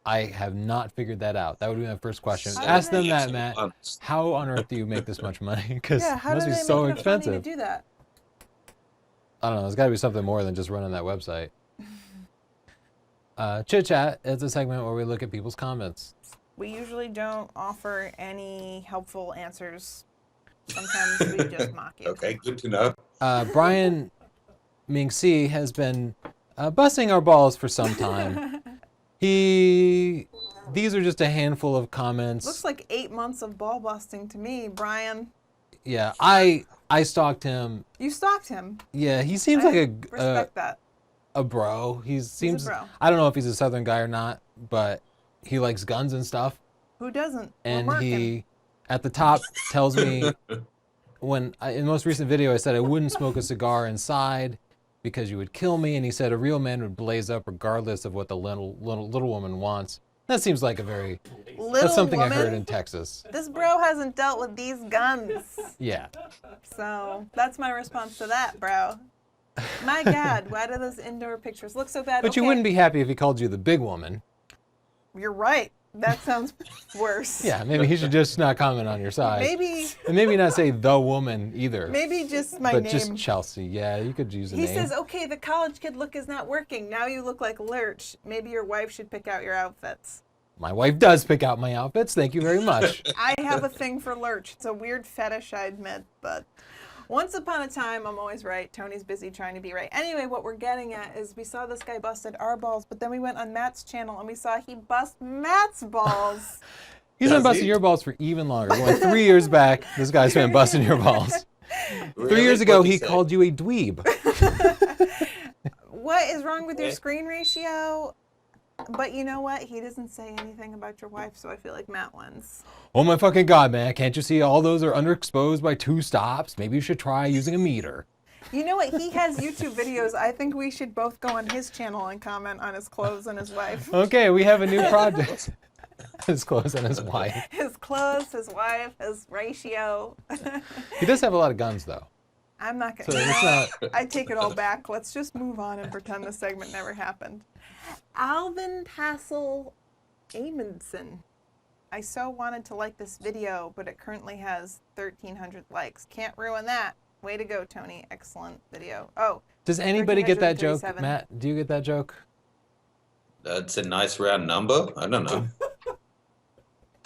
Speaker 1: I have not figured that out. That would be my first question.
Speaker 2: How do
Speaker 1: Ask
Speaker 2: they-
Speaker 1: them that, Matt. How on earth do you make this much money? Because
Speaker 2: Yeah,
Speaker 1: it
Speaker 2: how
Speaker 1: must
Speaker 2: do
Speaker 1: be
Speaker 2: they
Speaker 1: so
Speaker 2: make enough money
Speaker 1: expensive.
Speaker 2: to do that?
Speaker 1: I don't know. There's got to be something more than just running that website. Chit Chat is a segment where we look at people's comments.
Speaker 2: We usually don't offer any helpful answers. Sometimes we just mock you.
Speaker 3: Okay, good to know.
Speaker 1: Brian Ming-Si has been busting our balls for some time. These are just a handful of comments.
Speaker 2: Looks like 8 months of ball busting to me, Brian.
Speaker 1: Yeah, I stalked him.
Speaker 2: You stalked him.
Speaker 1: Yeah, he seems
Speaker 2: I
Speaker 1: like
Speaker 2: respect that.
Speaker 1: a bro. He seems.
Speaker 2: bro.
Speaker 1: I don't know if he's a Southern guy or not, but he likes guns and stuff.
Speaker 2: Who doesn't? We're
Speaker 1: And
Speaker 2: working.
Speaker 1: he, at the top, tells me in the most recent video, I said I wouldn't smoke a cigar inside because you would kill me, and he said a real man would blaze up regardless of what the little woman wants. That seems like a very.
Speaker 2: Little
Speaker 1: That's something
Speaker 2: woman,
Speaker 1: I heard in Texas.
Speaker 2: This bro hasn't dealt with these guns.
Speaker 1: Yeah.
Speaker 2: So that's my response to that, bro. My God, why do those indoor pictures look so bad?
Speaker 1: But you wouldn't be happy if he called you the big woman.
Speaker 2: You're right. That sounds worse.
Speaker 1: Yeah, maybe he should just not comment on your side.
Speaker 2: Maybe.
Speaker 1: And maybe not say the woman either.
Speaker 2: Maybe just my
Speaker 1: but
Speaker 2: name.
Speaker 1: just Chelsea. Yeah, you could use a
Speaker 2: He
Speaker 1: name.
Speaker 2: says, okay, the college kid look is not working. Now you look like Lurch. Maybe your wife should pick out your outfits.
Speaker 1: My wife does pick out my outfits. Thank you very much.
Speaker 2: I have a thing for Lurch. It's a weird fetish, I admit, but once upon a time, I'm always right. Tony's busy trying to be right. Anyway, what we're getting at is we saw this guy busted our balls, but then we went on Matt's channel and we saw he bust Matt's balls.
Speaker 1: He's been busting your balls for even longer. Going 3 years back, this guy's been busting your balls.
Speaker 3: Really?
Speaker 1: 3 years ago,
Speaker 3: What'd
Speaker 1: he
Speaker 3: say?
Speaker 1: called you a dweeb.
Speaker 2: What is wrong with your screen ratio? But you know what? He doesn't say anything about your wife, so I feel like Matt wins.
Speaker 1: Oh my fucking God, man. Can't you see all those are underexposed by 2 stops? Maybe you should try using a meter.
Speaker 2: You know what? He has YouTube videos. I think we should both go on his channel and comment on his clothes and his wife.
Speaker 1: Okay, we have a new project. His clothes and his wife.
Speaker 2: His clothes, his wife, his ratio.
Speaker 1: He does have a lot of guns, though.
Speaker 2: I'm not
Speaker 1: So
Speaker 2: going
Speaker 1: it's not.
Speaker 2: I take it all back. Let's just move on and pretend the segment never happened. Alvin Tassel Amundsen. I so wanted to like this video, but it currently has 1,300 likes. Can't ruin that. Way to go, Tony. Excellent video. Oh,
Speaker 1: Does anybody get that joke,
Speaker 2: 1,337.
Speaker 1: Matt? Do you get that joke?
Speaker 3: That's a nice round number. I don't know.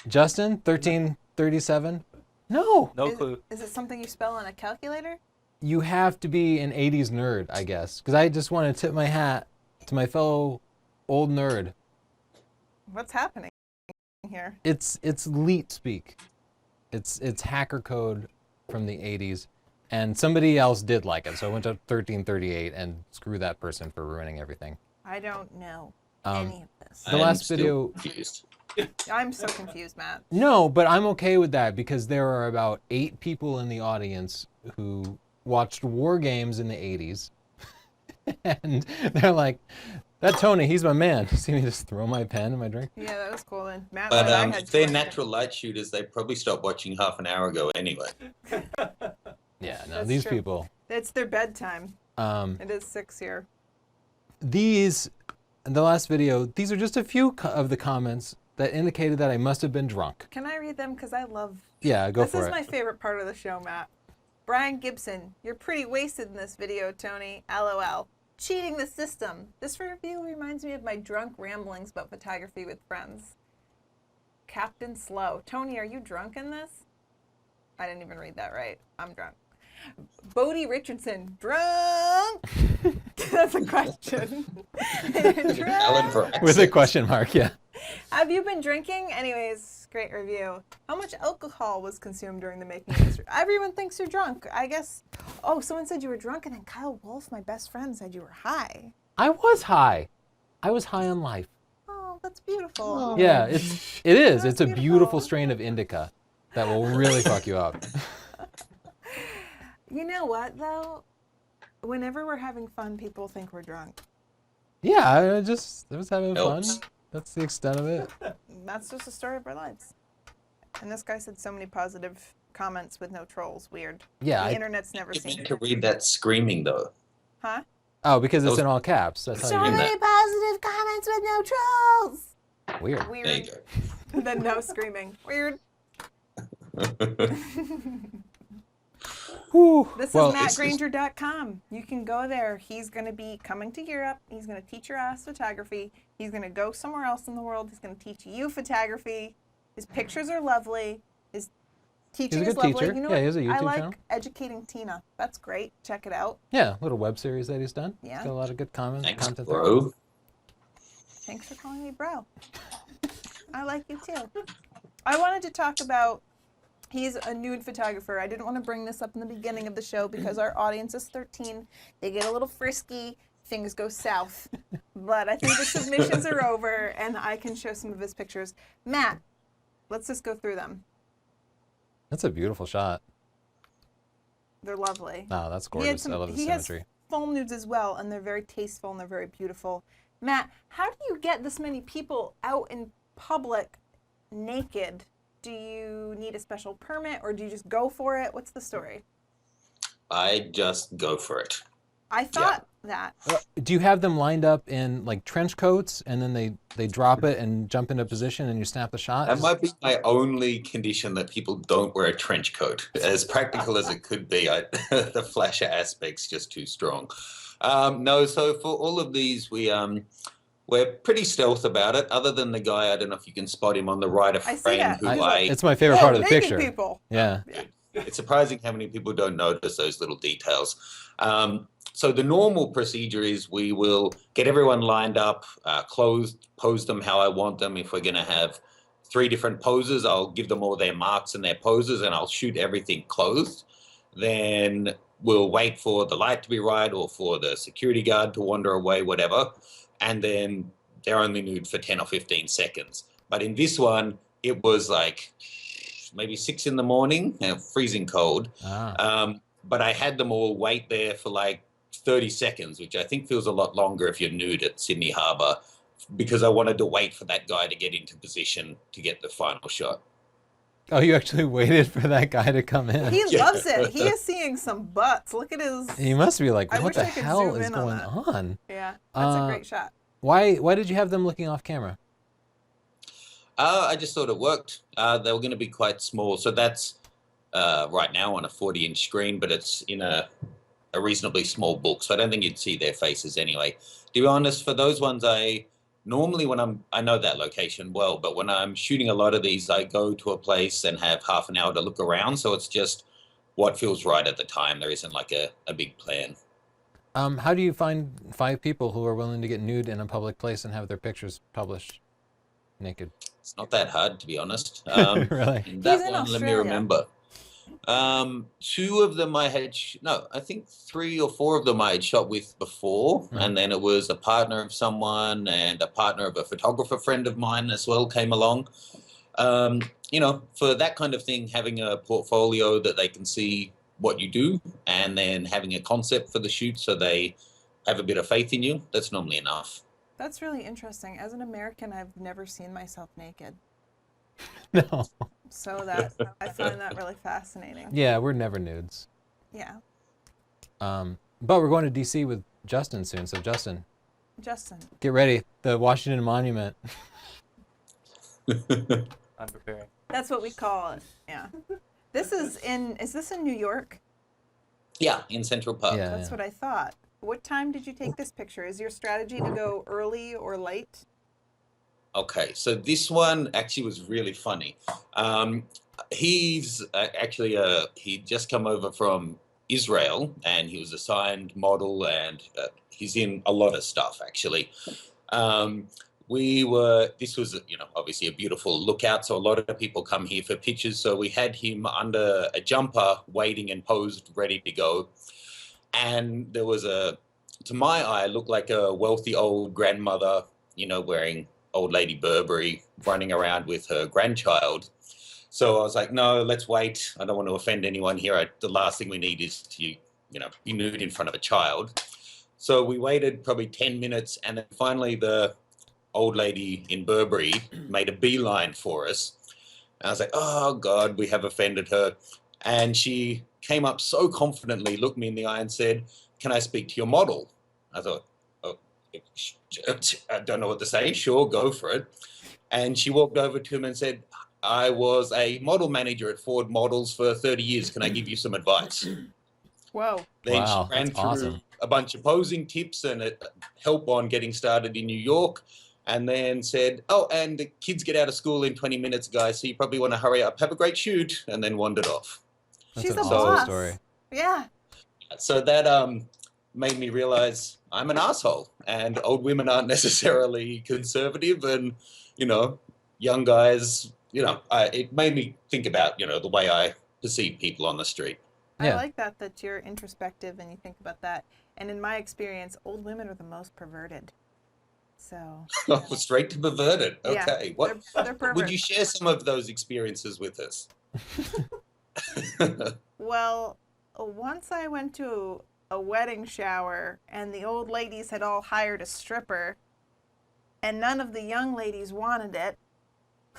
Speaker 1: Justin, 1337? No.
Speaker 5: No clue.
Speaker 2: Is it something you spell on a calculator?
Speaker 1: You have to be an 80s nerd, I guess. Because I just want to tip my hat to my fellow old nerd.
Speaker 2: What's happening here?
Speaker 1: It's leet speak. It's hacker code from the 80s. And somebody else did like it. So I went to 1338 and screw that person for ruining everything.
Speaker 2: I don't know. any of this.
Speaker 1: The last video.
Speaker 3: Confused.
Speaker 2: I'm so confused, Matt.
Speaker 1: No, but I'm okay with that because there are about 8 people in the audience who watched war games in the 80s. And they're like, that Tony, he's my man. You see me just throw my pen in my drink?
Speaker 2: Yeah, that was cool. And Matt,
Speaker 3: But
Speaker 2: and I had
Speaker 3: if they're
Speaker 2: too much-
Speaker 3: natural light shooters, they probably stopped watching half an hour ago anyway.
Speaker 1: Yeah, no,
Speaker 2: That's
Speaker 1: these
Speaker 2: true.
Speaker 1: people.
Speaker 2: It's their bedtime.
Speaker 1: Um,
Speaker 2: It is 6 here.
Speaker 1: these, in the last video, these are just a few of the comments that indicated that I must have been drunk.
Speaker 2: Can I read them? Because I love.
Speaker 1: Yeah, go
Speaker 2: This
Speaker 1: for
Speaker 2: is
Speaker 1: it.
Speaker 2: my favorite part of the show, Matt. Brian Gibson, you're pretty wasted in this video, Tony. LOL. Cheating the system. This review reminds me of my drunk ramblings about photography with friends. Captain Slow. Tony, are you drunk in this? I didn't even read that right. I'm drunk. Bodie Richardson. Drunk? That's a question.
Speaker 3: Alan for
Speaker 1: With a
Speaker 3: accent.
Speaker 1: question mark, yeah.
Speaker 2: Have you been drinking? Anyways, great review. How much alcohol was consumed during the making of this? Everyone thinks you're drunk. I guess. Oh, someone said you were drunk, and then Kyle Wolf, my best friend, said you were high.
Speaker 1: I was high. I was high on life.
Speaker 2: Oh, that's beautiful.
Speaker 1: Yeah, it is. It's a
Speaker 2: beautiful.
Speaker 1: beautiful strain of indica that will really fuck you up.
Speaker 2: You know what, though? Whenever we're having fun, people think we're drunk.
Speaker 1: Yeah, I was having
Speaker 3: Helps.
Speaker 1: fun. That's the extent of it.
Speaker 2: That's just the story of our lives. And this guy said so many positive comments with no trolls. Weird.
Speaker 1: Yeah.
Speaker 2: The internet's never
Speaker 3: You
Speaker 2: seen
Speaker 3: meant
Speaker 2: it.
Speaker 3: to read that screaming though.
Speaker 2: Huh?
Speaker 1: Oh, because it's
Speaker 3: Those-
Speaker 1: in all caps. That's
Speaker 2: So
Speaker 1: how you do
Speaker 2: many positive comments with no trolls.
Speaker 1: that. Weird.
Speaker 2: Weird.
Speaker 3: There you go.
Speaker 2: And then no screaming. Weird.
Speaker 1: Whew.
Speaker 2: This
Speaker 1: Well,
Speaker 2: is
Speaker 3: this is-
Speaker 2: mattgranger.com. You can go there. He's going to be coming to Europe. He's going to teach your ass photography. He's going to go somewhere else in the world. He's going to teach you photography. His pictures are lovely. His teaching
Speaker 1: He's a
Speaker 2: is
Speaker 1: good
Speaker 2: lovely.
Speaker 1: teacher.
Speaker 2: You know
Speaker 1: Yeah,
Speaker 2: what?
Speaker 1: he has a
Speaker 2: I
Speaker 1: YouTube
Speaker 2: like
Speaker 1: channel.
Speaker 2: educating Tina. That's great. Check it out.
Speaker 1: Yeah, little web series that he's done.
Speaker 2: Yeah.
Speaker 1: He's got a lot of good comments.
Speaker 3: Thanks,
Speaker 1: content there.
Speaker 3: bro.
Speaker 2: Thanks for calling me bro. I like you too. I wanted to talk about, he's a nude photographer. I didn't want to bring this up in the beginning of the show because our audience is 13. They get a little frisky. Things go south. But I think the submissions are over and I can show some of his pictures. Matt, let's just go through them.
Speaker 1: That's a beautiful shot.
Speaker 2: They're lovely.
Speaker 1: Oh, that's
Speaker 2: He had
Speaker 1: gorgeous.
Speaker 2: some-
Speaker 1: I love the
Speaker 2: he has
Speaker 1: symmetry.
Speaker 2: full nudes as well, and they're very tasteful and they're very beautiful. Matt, how do you get this many people out in public naked? Do you need a special permit or do you just go for it? What's the story?
Speaker 3: I just go for it.
Speaker 2: I thought that.
Speaker 1: Do you have them lined up in like trench coats and then they drop it and jump into position and you snap the shot?
Speaker 3: That might be my only condition that people don't wear a trench coat. As practical as it could be, the flasher aspect's just too strong. No, so for all of these, we're pretty stealth about it. Other than the guy, I don't know if you can spot him on the right of
Speaker 2: I see
Speaker 3: frame,
Speaker 2: that.
Speaker 3: who
Speaker 1: It's my favorite part of the
Speaker 2: naked
Speaker 1: picture.
Speaker 2: people.
Speaker 1: Yeah.
Speaker 3: It's surprising how many people don't notice those little details. So the normal procedure is we will get everyone lined up, pose them how I want them. If we're going to have 3 different poses, I'll give them all their marks and their poses, and I'll shoot everything clothed. Then we'll wait for the light to be right or for the security guard to wander away, whatever. And then they're only nude for 10 or 15 seconds. But in this one, it was like maybe 6 in the morning, freezing cold.
Speaker 1: Ah.
Speaker 3: But I had them all wait there for like 30 seconds, which I think feels a lot longer if you're nude at Sydney Harbour, because I wanted to wait for that guy to get into position to get the final shot.
Speaker 1: Oh, you actually waited for that guy to come in.
Speaker 2: He loves it. He is seeing some butts. Look at his.
Speaker 1: He must be like,
Speaker 2: I
Speaker 1: what
Speaker 2: wish
Speaker 1: the
Speaker 2: I could
Speaker 1: hell
Speaker 2: zoom
Speaker 1: is
Speaker 2: in on
Speaker 1: going
Speaker 2: that.
Speaker 1: on?
Speaker 2: Yeah, that's a
Speaker 1: Uh,
Speaker 2: great shot.
Speaker 1: Why did you have them looking off camera?
Speaker 3: I just thought it worked. They were going to be quite small. So that's right now on a 40-inch screen, but it's in a reasonably small book. So I don't think you'd see their faces anyway. To be honest, for those ones, normally I know that location well, but when I'm shooting a lot of these, I go to a place and have half an hour to look around. So it's just what feels right at the time. There isn't like a big plan.
Speaker 1: How do you find 5 people who are willing to get nude in a public place and have their pictures published naked?
Speaker 3: It's not that hard, to be honest.
Speaker 1: Really?
Speaker 3: And that
Speaker 2: He's in
Speaker 3: one, let me
Speaker 2: Australia.
Speaker 3: remember. Two of them I had, no, I think 3 or 4 of them I had shot with before. And then it was a partner of someone and a partner of a photographer friend of mine as well came along. Um, for that kind of thing, having a portfolio that they can see what you do and then having a concept for the shoot so they have a bit of faith in you, that's normally enough.
Speaker 2: That's really interesting. As an American, I've never seen myself naked.
Speaker 1: No.
Speaker 2: So that I find that really fascinating.
Speaker 1: Yeah, we're never nudes.
Speaker 2: Yeah.
Speaker 1: But we're going to DC with Justin soon. So Justin, get ready. The Washington Monument.
Speaker 5: I'm preparing.
Speaker 2: That's what we call it. Yeah. Is this in New York?
Speaker 3: Yeah, in Central Park.
Speaker 1: Yeah.
Speaker 2: That's what I thought. What time did you take this picture? Is your strategy to go early or late?
Speaker 3: Okay, so this one actually was really funny. He's actually he'd just come over from Israel, and he was a signed model, and he's in a lot of stuff actually. This was obviously a beautiful lookout, so a lot of people come here for pictures. So we had him under a jumper, waiting and posed, ready to go. And there was to my eye, looked like a wealthy old grandmother, wearing old lady Burberry, running around with her grandchild. So I was like, no, let's wait. I don't want to offend anyone here. The last thing we need is to, be nude in front of a child. So we waited probably 10 minutes, and then finally the old lady in Burberry made a beeline for us. And I was like, oh God, we have offended her. And she came up so confidently, looked me in the eye and said, can I speak to your model? I thought, oh, I don't know what to say. Sure, go for it. And she walked over to him and said, I was a model manager at Ford Models for 30 years. Can I give you some advice?
Speaker 2: Whoa.
Speaker 3: Then
Speaker 1: Wow,
Speaker 3: she ran
Speaker 1: that's
Speaker 3: through
Speaker 1: awesome.
Speaker 3: a bunch of posing tips and help on getting started in New York. And then said, oh, and the kids get out of school in 20 minutes, guys, so you probably want to hurry up. Have a great shoot. And then wandered off.
Speaker 1: That's
Speaker 2: She's
Speaker 1: an
Speaker 2: a
Speaker 1: awesome
Speaker 2: boss.
Speaker 1: story.
Speaker 2: Yeah.
Speaker 3: So that made me realize I'm an asshole, and old women aren't necessarily conservative, and young guys. It made me think about the way I perceive people on the street.
Speaker 2: I
Speaker 1: Yeah.
Speaker 2: like that you're introspective and you think about that. And in my experience, old women are the most perverted. So
Speaker 3: Straight to perverted.
Speaker 2: yeah,
Speaker 3: Okay, what
Speaker 2: they're perverts.
Speaker 3: would you share some of those experiences with us?
Speaker 2: Well, once I went to a wedding shower and the old ladies had all hired a stripper and none of the young ladies wanted it.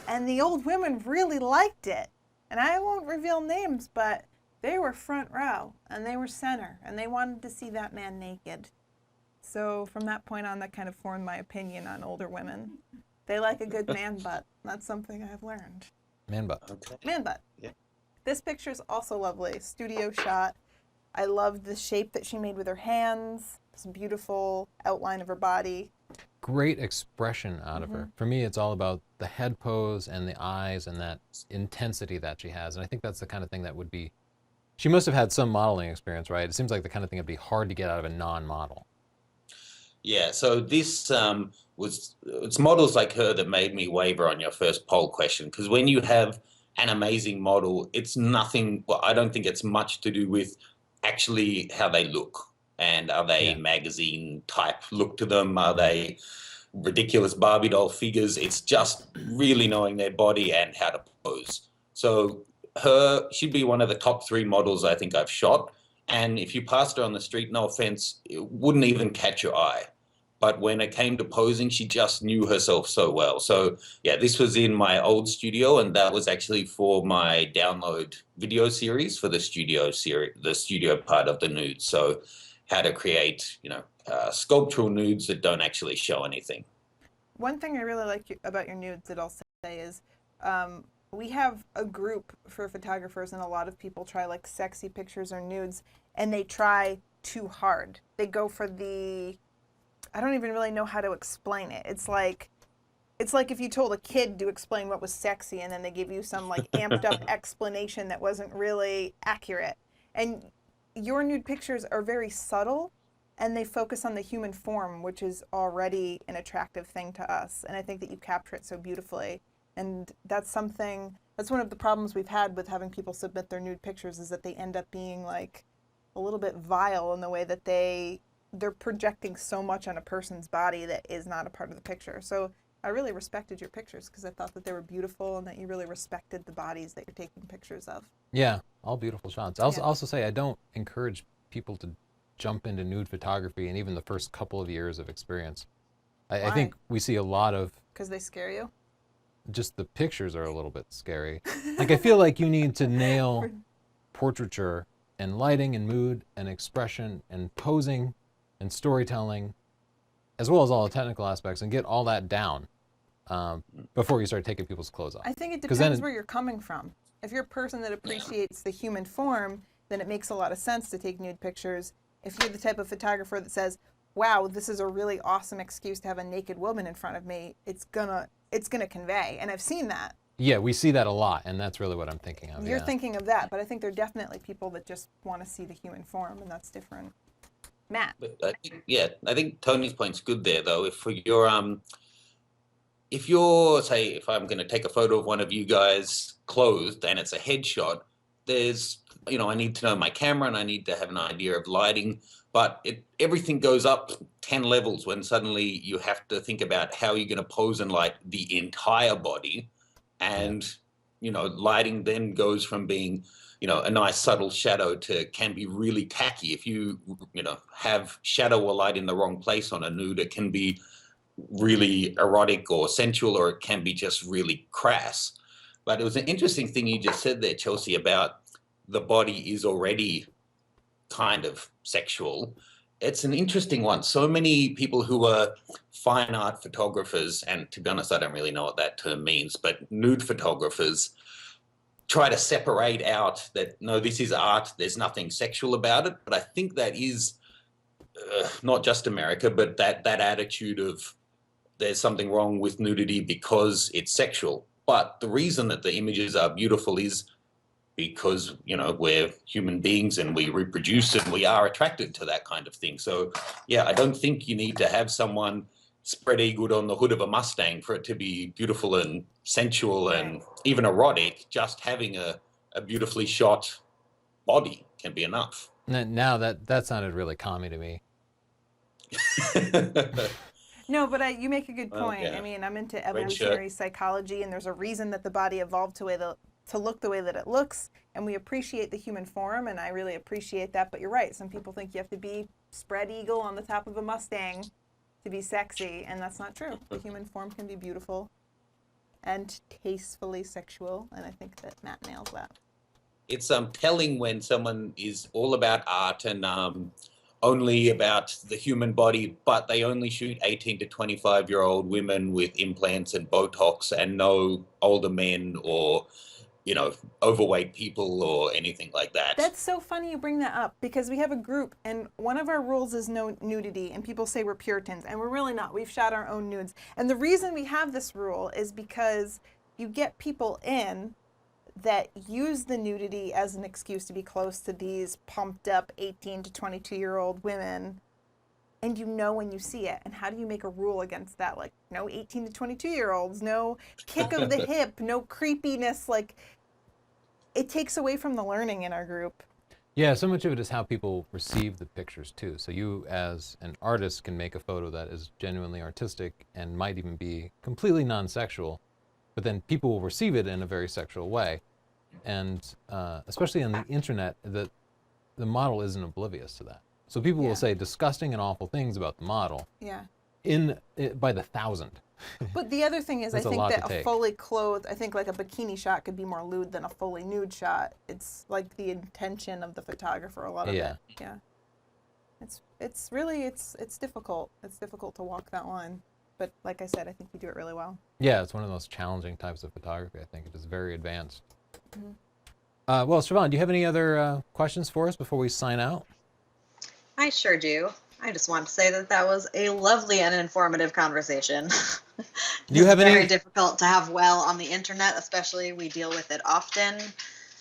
Speaker 2: And the old women really liked it. And I won't reveal names, but they were front row and they were center and they wanted to see that man naked. So from that point on, that kind of formed my opinion on older women. They like a good man butt. That's something I've learned.
Speaker 1: Man butt.
Speaker 3: Okay.
Speaker 2: Man butt.
Speaker 3: Yeah.
Speaker 2: This picture is also lovely. Studio shot. I loved the shape that she made with her hands. This beautiful outline of her body.
Speaker 1: Great expression out of her. For me, it's all about the head pose and the eyes and that intensity that she has. And I think that's the kind of thing that would be, she must have had some modeling experience, right? It seems like the kind of thing that'd be hard to get out of a non-model.
Speaker 3: Yeah, so this it's models like her that made me waver on your first poll question, because when you have an amazing model, it's nothing, well, I don't think it's much to do with actually how they look, and are they magazine type look to them, are they ridiculous Barbie doll figures. It's just really knowing their body and how to pose. So she'd be one of the top 3 models I think I've shot, and if you passed her on the street, no offense, it wouldn't even catch your eye. But when it came to posing, she just knew herself so well. So yeah, this was in my old studio, and that was actually for my download video series for the studio part of the nudes. So how to create, sculptural nudes that don't actually show anything.
Speaker 2: One thing I really like about your nudes that I'll say is we have a group for photographers, and a lot of people try like sexy pictures or nudes, and they try too hard. They go for I don't even really know how to explain it. It's like if you told a kid to explain what was sexy and then they give you some like amped up explanation that wasn't really accurate. And your nude pictures are very subtle and they focus on the human form, which is already an attractive thing to us. And I think that you capture it so beautifully. And that's something That's one of the problems we've had with having people submit their nude pictures, is that they end up being like a little bit vile in the way that they're projecting so much on a person's body that is not a part of the picture. So I really respected your pictures because I thought that they were beautiful and that you really respected the bodies that you're taking pictures of.
Speaker 1: Yeah, all beautiful shots. I'll also say I don't encourage people to jump into nude photography in even the first couple of years of experience. I think we see a lot of...
Speaker 2: Because they scare you?
Speaker 1: Just the pictures are a little bit scary. Like, I feel like you need to nail portraiture and lighting and mood and expression and posing and storytelling, as well as all the technical aspects, and get all that down before you start taking people's clothes off.
Speaker 2: I think it depends where you're coming from. If you're a person that appreciates the human form, then it makes a lot of sense to take nude pictures. If you're the type of photographer that says, wow, this is a really awesome excuse to have a naked woman in front of me, it's gonna convey. And I've seen that.
Speaker 1: Yeah, we see that a lot, and that's really what I'm thinking of.
Speaker 2: You're thinking of that, but I think there are definitely people that just want to see the human form, and that's different. Matt.
Speaker 3: But I think Tony's point's good there, though. If you're, say, if I'm going to take a photo of one of you guys clothed and it's a headshot, there's, I need to know my camera and I need to have an idea of lighting, but everything goes up 10 levels when suddenly you have to think about how you're going to pose and light the entire body. And, lighting then goes from being, a nice subtle shadow can be really tacky. If you, have shadow or light in the wrong place on a nude, it can be really erotic or sensual, or it can be just really crass. But it was an interesting thing you just said there, Chelsea, about the body is already kind of sexual. It's an interesting one. So many people who are fine art photographers, and to be honest, I don't really know what that term means, but nude photographers try to separate out that, no, this is art, there's nothing sexual about it. But I think that is not just America, but that attitude of there's something wrong with nudity because it's sexual. But the reason that the images are beautiful is because, we're human beings and we reproduce and we are attracted to that kind of thing. So, yeah, I don't think you need to have someone spread eagled on the hood of a Mustang for it to be beautiful and sensual and even erotic. Just having a beautifully shot body can be enough.
Speaker 1: Now that sounded really commie to me.
Speaker 2: No, but you make a good point.
Speaker 3: Yeah.
Speaker 2: I mean, I'm into evolutionary psychology, and there's a reason that the body evolved to look the way that it looks, and we appreciate the human form, and I really appreciate that. But you're right. Some people think you have to be spread eagle on the top of a Mustang to be sexy, and that's not true. The human form can be beautiful and tastefully sexual, and I think that Matt nails that.
Speaker 3: It's telling when someone is all about art and only about the human body, but they only shoot 18 to 25-year-old women with implants and Botox and no older men or, overweight people or anything like that.
Speaker 2: That's so funny you bring that up, because we have a group and one of our rules is no nudity, and people say we're Puritans, and we're really not. We've shot our own nudes. And the reason we have this rule is because you get people in that use the nudity as an excuse to be close to these pumped up 18 to 22-year-old women, and when you see it. And how do you make a rule against that? Like, no 18 to 22-year-olds, no kick of the hip, no creepiness. Like, it takes away from the learning in our group.
Speaker 1: Yeah, so much of it is how people receive the pictures too. So you as an artist can make a photo that is genuinely artistic and might even be completely non-sexual, but then people will receive it in a very sexual way. And especially on the internet, the model isn't oblivious to that. So people will say disgusting and awful things about the model by the thousand.
Speaker 2: But the other thing is, I think that
Speaker 1: a
Speaker 2: fully clothed, I think like a bikini shot could be more lewd than a fully nude shot. It's like the intention of the photographer, a lot of it. Yeah. It's really, it's difficult. It's difficult to walk that line. But like I said, I think we do it really well.
Speaker 1: Yeah, it's one of the most challenging types of photography. I think it is very advanced. Mm-hmm. Well, Siobhan, do you have any other questions for us before we sign out?
Speaker 6: I sure do. I just want to say that was a lovely and informative conversation.
Speaker 1: Do you have
Speaker 6: any? Very difficult to have well on the internet, especially we deal with it often,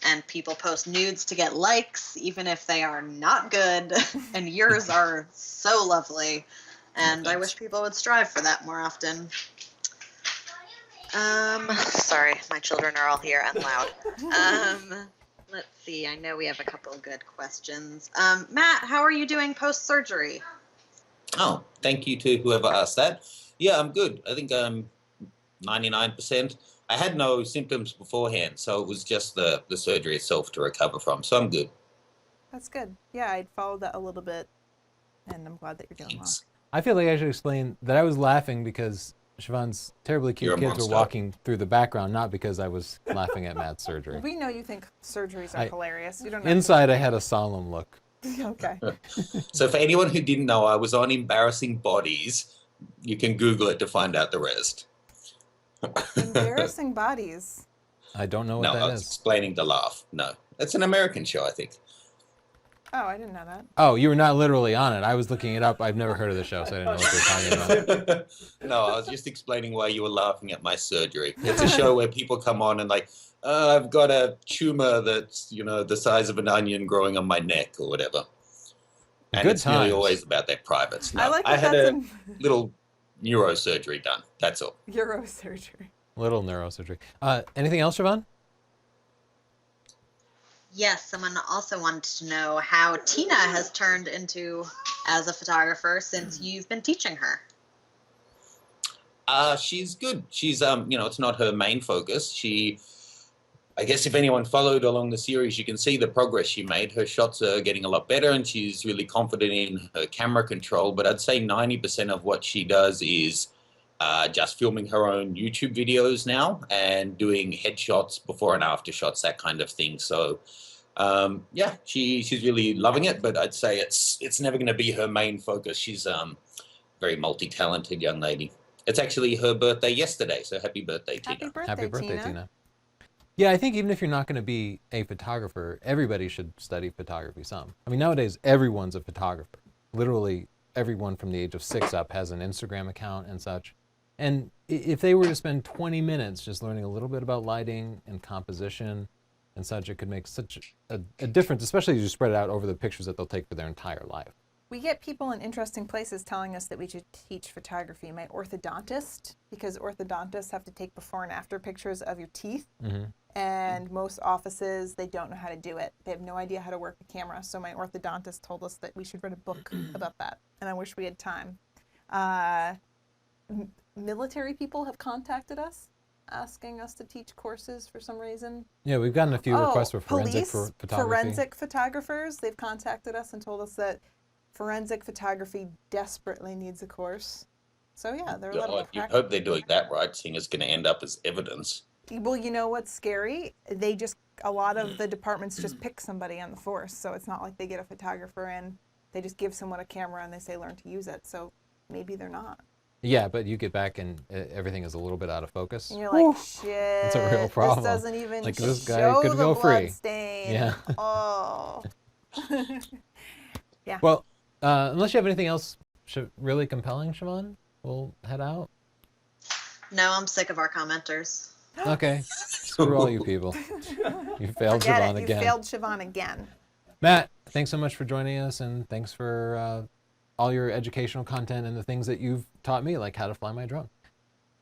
Speaker 6: and people post nudes to get likes, even if they are not good. And yours are so lovely, and I wish people would strive for that more often. Sorry, my children are all here and loud. Let's see. I know we have a couple of good questions. Matt, how are you doing post-surgery?
Speaker 3: Oh, thank you to whoever asked that. Yeah, I'm good. I think I'm 99%. I had no symptoms beforehand, so it was just the surgery itself to recover from. So I'm good.
Speaker 2: That's good. Yeah, I'd followed that a little bit, and I'm glad that you're doing well.
Speaker 3: Thanks.
Speaker 1: I feel like I should explain that I was laughing because Siobhan's terribly
Speaker 3: You're
Speaker 1: cute
Speaker 3: a
Speaker 1: kids were
Speaker 3: monster.
Speaker 1: walking through the background, not because I was laughing at Matt's surgery.
Speaker 2: We know you think surgeries are hilarious. You don't know.
Speaker 1: Inside, I had a solemn look.
Speaker 2: Okay.
Speaker 3: So for anyone who didn't know, I was on Embarrassing Bodies. You can Google it to find out the rest.
Speaker 2: Embarrassing bodies.
Speaker 1: I don't know what
Speaker 3: No, I
Speaker 1: that
Speaker 3: was
Speaker 1: is.
Speaker 3: explaining the laugh. No, that's an American show, I think.
Speaker 2: Oh, I didn't know that.
Speaker 1: Oh, you were not literally on it. I was looking it up. I've never heard of the show, so I didn't know what they were talking about.
Speaker 3: No, I was just explaining why you were laughing at my surgery. It's a show where people come on and like, I've got a tumor that's, the size of an onion growing on my neck or whatever. And
Speaker 1: Good
Speaker 3: it's nearly
Speaker 1: times.
Speaker 3: always about their privates. No,
Speaker 2: I like
Speaker 3: I
Speaker 2: that
Speaker 3: had
Speaker 2: that's
Speaker 3: a little neurosurgery done. That's all.
Speaker 2: Eurosurgery.
Speaker 1: Little neurosurgery. Anything else, Siobhan?
Speaker 6: Yes, someone also wanted to know how Tina has turned into as a photographer since you've been teaching her.
Speaker 3: She's good. She's it's not her main focus. I guess if anyone followed along the series, you can see the progress she made. Her shots are getting a lot better and she's really confident in her camera control. But I'd say 90% of what she does is just filming her own YouTube videos now and doing headshots, before and after shots, that kind of thing. So yeah, she's really loving it, but I'd say it's never going to be her main focus. She's very multi-talented young lady. It's actually her birthday yesterday, so happy birthday, Tina.
Speaker 2: Happy birthday,
Speaker 1: Tina. Yeah, I think even if you're not going to be a photographer, everybody should study photography some. I mean, nowadays, everyone's a photographer. Literally, everyone from the age of 6 up has an Instagram account and such. And if they were to spend 20 minutes just learning a little bit about lighting and composition and such, it could make such a difference, especially as you spread it out over the pictures that they'll take for their entire life.
Speaker 2: We get people in interesting places telling us that we should teach photography. My orthodontist, because orthodontists have to take before and after pictures of your teeth.
Speaker 1: Mm-hmm.
Speaker 2: And most offices, they don't know how to do it. They have no idea how to work a camera. So my orthodontist told us that we should write a book about that. And I wish we had time. Military people have contacted us asking us to teach courses for some reason.
Speaker 1: Yeah, we've gotten a few requests for forensic photography.
Speaker 2: Forensic photographers, they've contacted us and told us that forensic photography desperately needs a course. So yeah, they're a little bit
Speaker 3: You
Speaker 2: practical.
Speaker 3: hope they're doing that right, seeing it's going to end up as evidence.
Speaker 2: Well, you know what's scary? A lot of the departments just pick somebody on the force. So it's not like they get a photographer in. They just give someone a camera and they say, learn to use it. So maybe they're not.
Speaker 1: Yeah, but you get back and everything is a little bit out of focus.
Speaker 2: And you're like, shit.
Speaker 1: It's a real problem.
Speaker 2: This doesn't even
Speaker 1: Like, this guy
Speaker 2: show
Speaker 1: could
Speaker 2: the
Speaker 1: go free.
Speaker 2: blood stain.
Speaker 1: Yeah.
Speaker 2: Oh. Yeah.
Speaker 1: Well, unless you have anything else really compelling, Siobhan, we'll head out.
Speaker 6: No, I'm sick of our commenters.
Speaker 1: Okay. Screw all you people. You failed
Speaker 2: Forget
Speaker 1: Siobhan
Speaker 2: it.
Speaker 1: again.
Speaker 2: You failed Siobhan again.
Speaker 1: Matt, thanks so much for joining us, and thanks for all your educational content and the things that you've taught me, like how to fly my drone. If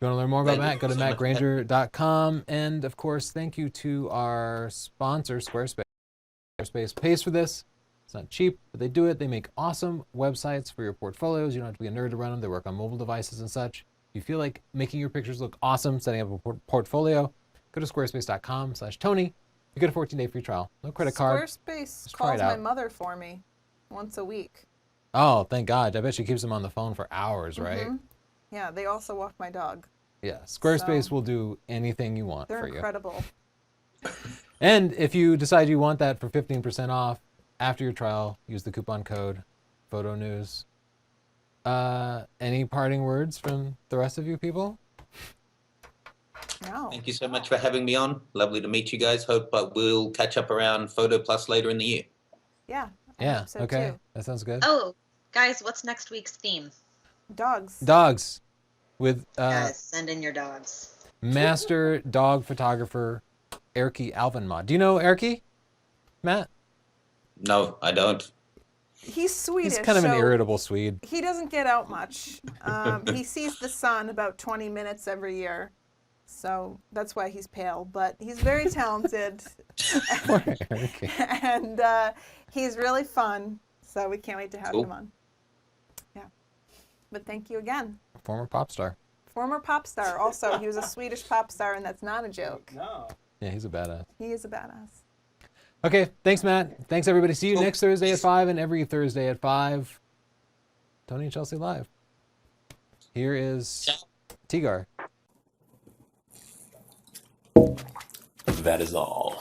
Speaker 1: you want to learn more about Matt, go to mattgranger.com. And of course, thank you to our sponsor, Squarespace. Squarespace pays for this. It's not cheap, but they do it. They make awesome websites for your portfolios. You don't have to be a nerd to run them. They work on mobile devices and such. If you feel like making your pictures look awesome, setting up a portfolio, go to squarespace.com/Tony. You get a 14-day free trial. No credit card.
Speaker 2: Squarespace
Speaker 1: Just try it
Speaker 2: calls my
Speaker 1: out.
Speaker 2: mother for me once a week.
Speaker 1: Oh, thank God. I bet she keeps them on the phone for hours, right?
Speaker 2: Mhm. Yeah, they also walk my dog.
Speaker 1: Yeah. Squarespace
Speaker 2: So-
Speaker 1: will do anything you want
Speaker 2: They're
Speaker 1: for you.
Speaker 2: incredible.
Speaker 1: And if you decide you want that for 15% off after your trial, use the coupon code PhotoNews. Any parting words from the rest of you people?
Speaker 2: No.
Speaker 3: Thank you so much for having me on. Lovely to meet you guys. Hope we'll catch up around Photo Plus later in the year.
Speaker 2: Yeah. I
Speaker 1: Yeah.
Speaker 2: hope so
Speaker 1: Okay.
Speaker 2: too.
Speaker 1: That sounds good.
Speaker 6: Oh, guys, what's next week's theme?
Speaker 2: Dogs.
Speaker 1: Dogs with
Speaker 6: Guys, send in your dogs.
Speaker 1: master dog photographer Erky Alvenmod. Do you know Erky, Matt?
Speaker 3: No, I don't.
Speaker 2: He's Swedish.
Speaker 1: He's kind of an
Speaker 2: so
Speaker 1: irritable Swede.
Speaker 2: He doesn't get out much. He sees the sun about 20 minutes every year. So that's why he's pale, but he's very talented.
Speaker 1: Okay.
Speaker 2: And he's really fun. So we can't wait to have
Speaker 3: Cool.
Speaker 2: him on. Yeah. But thank you again.
Speaker 1: Former pop star.
Speaker 2: Former pop star. Also, he was a Swedish pop star, and that's not a joke.
Speaker 5: No.
Speaker 1: Yeah, he's a badass.
Speaker 2: He is a badass.
Speaker 1: Okay, thanks, Matt. Thanks, everybody. See you next Thursday at 5 and every Thursday at 5. Tony and Chelsea Live. Here is Tigar.
Speaker 7: That is all.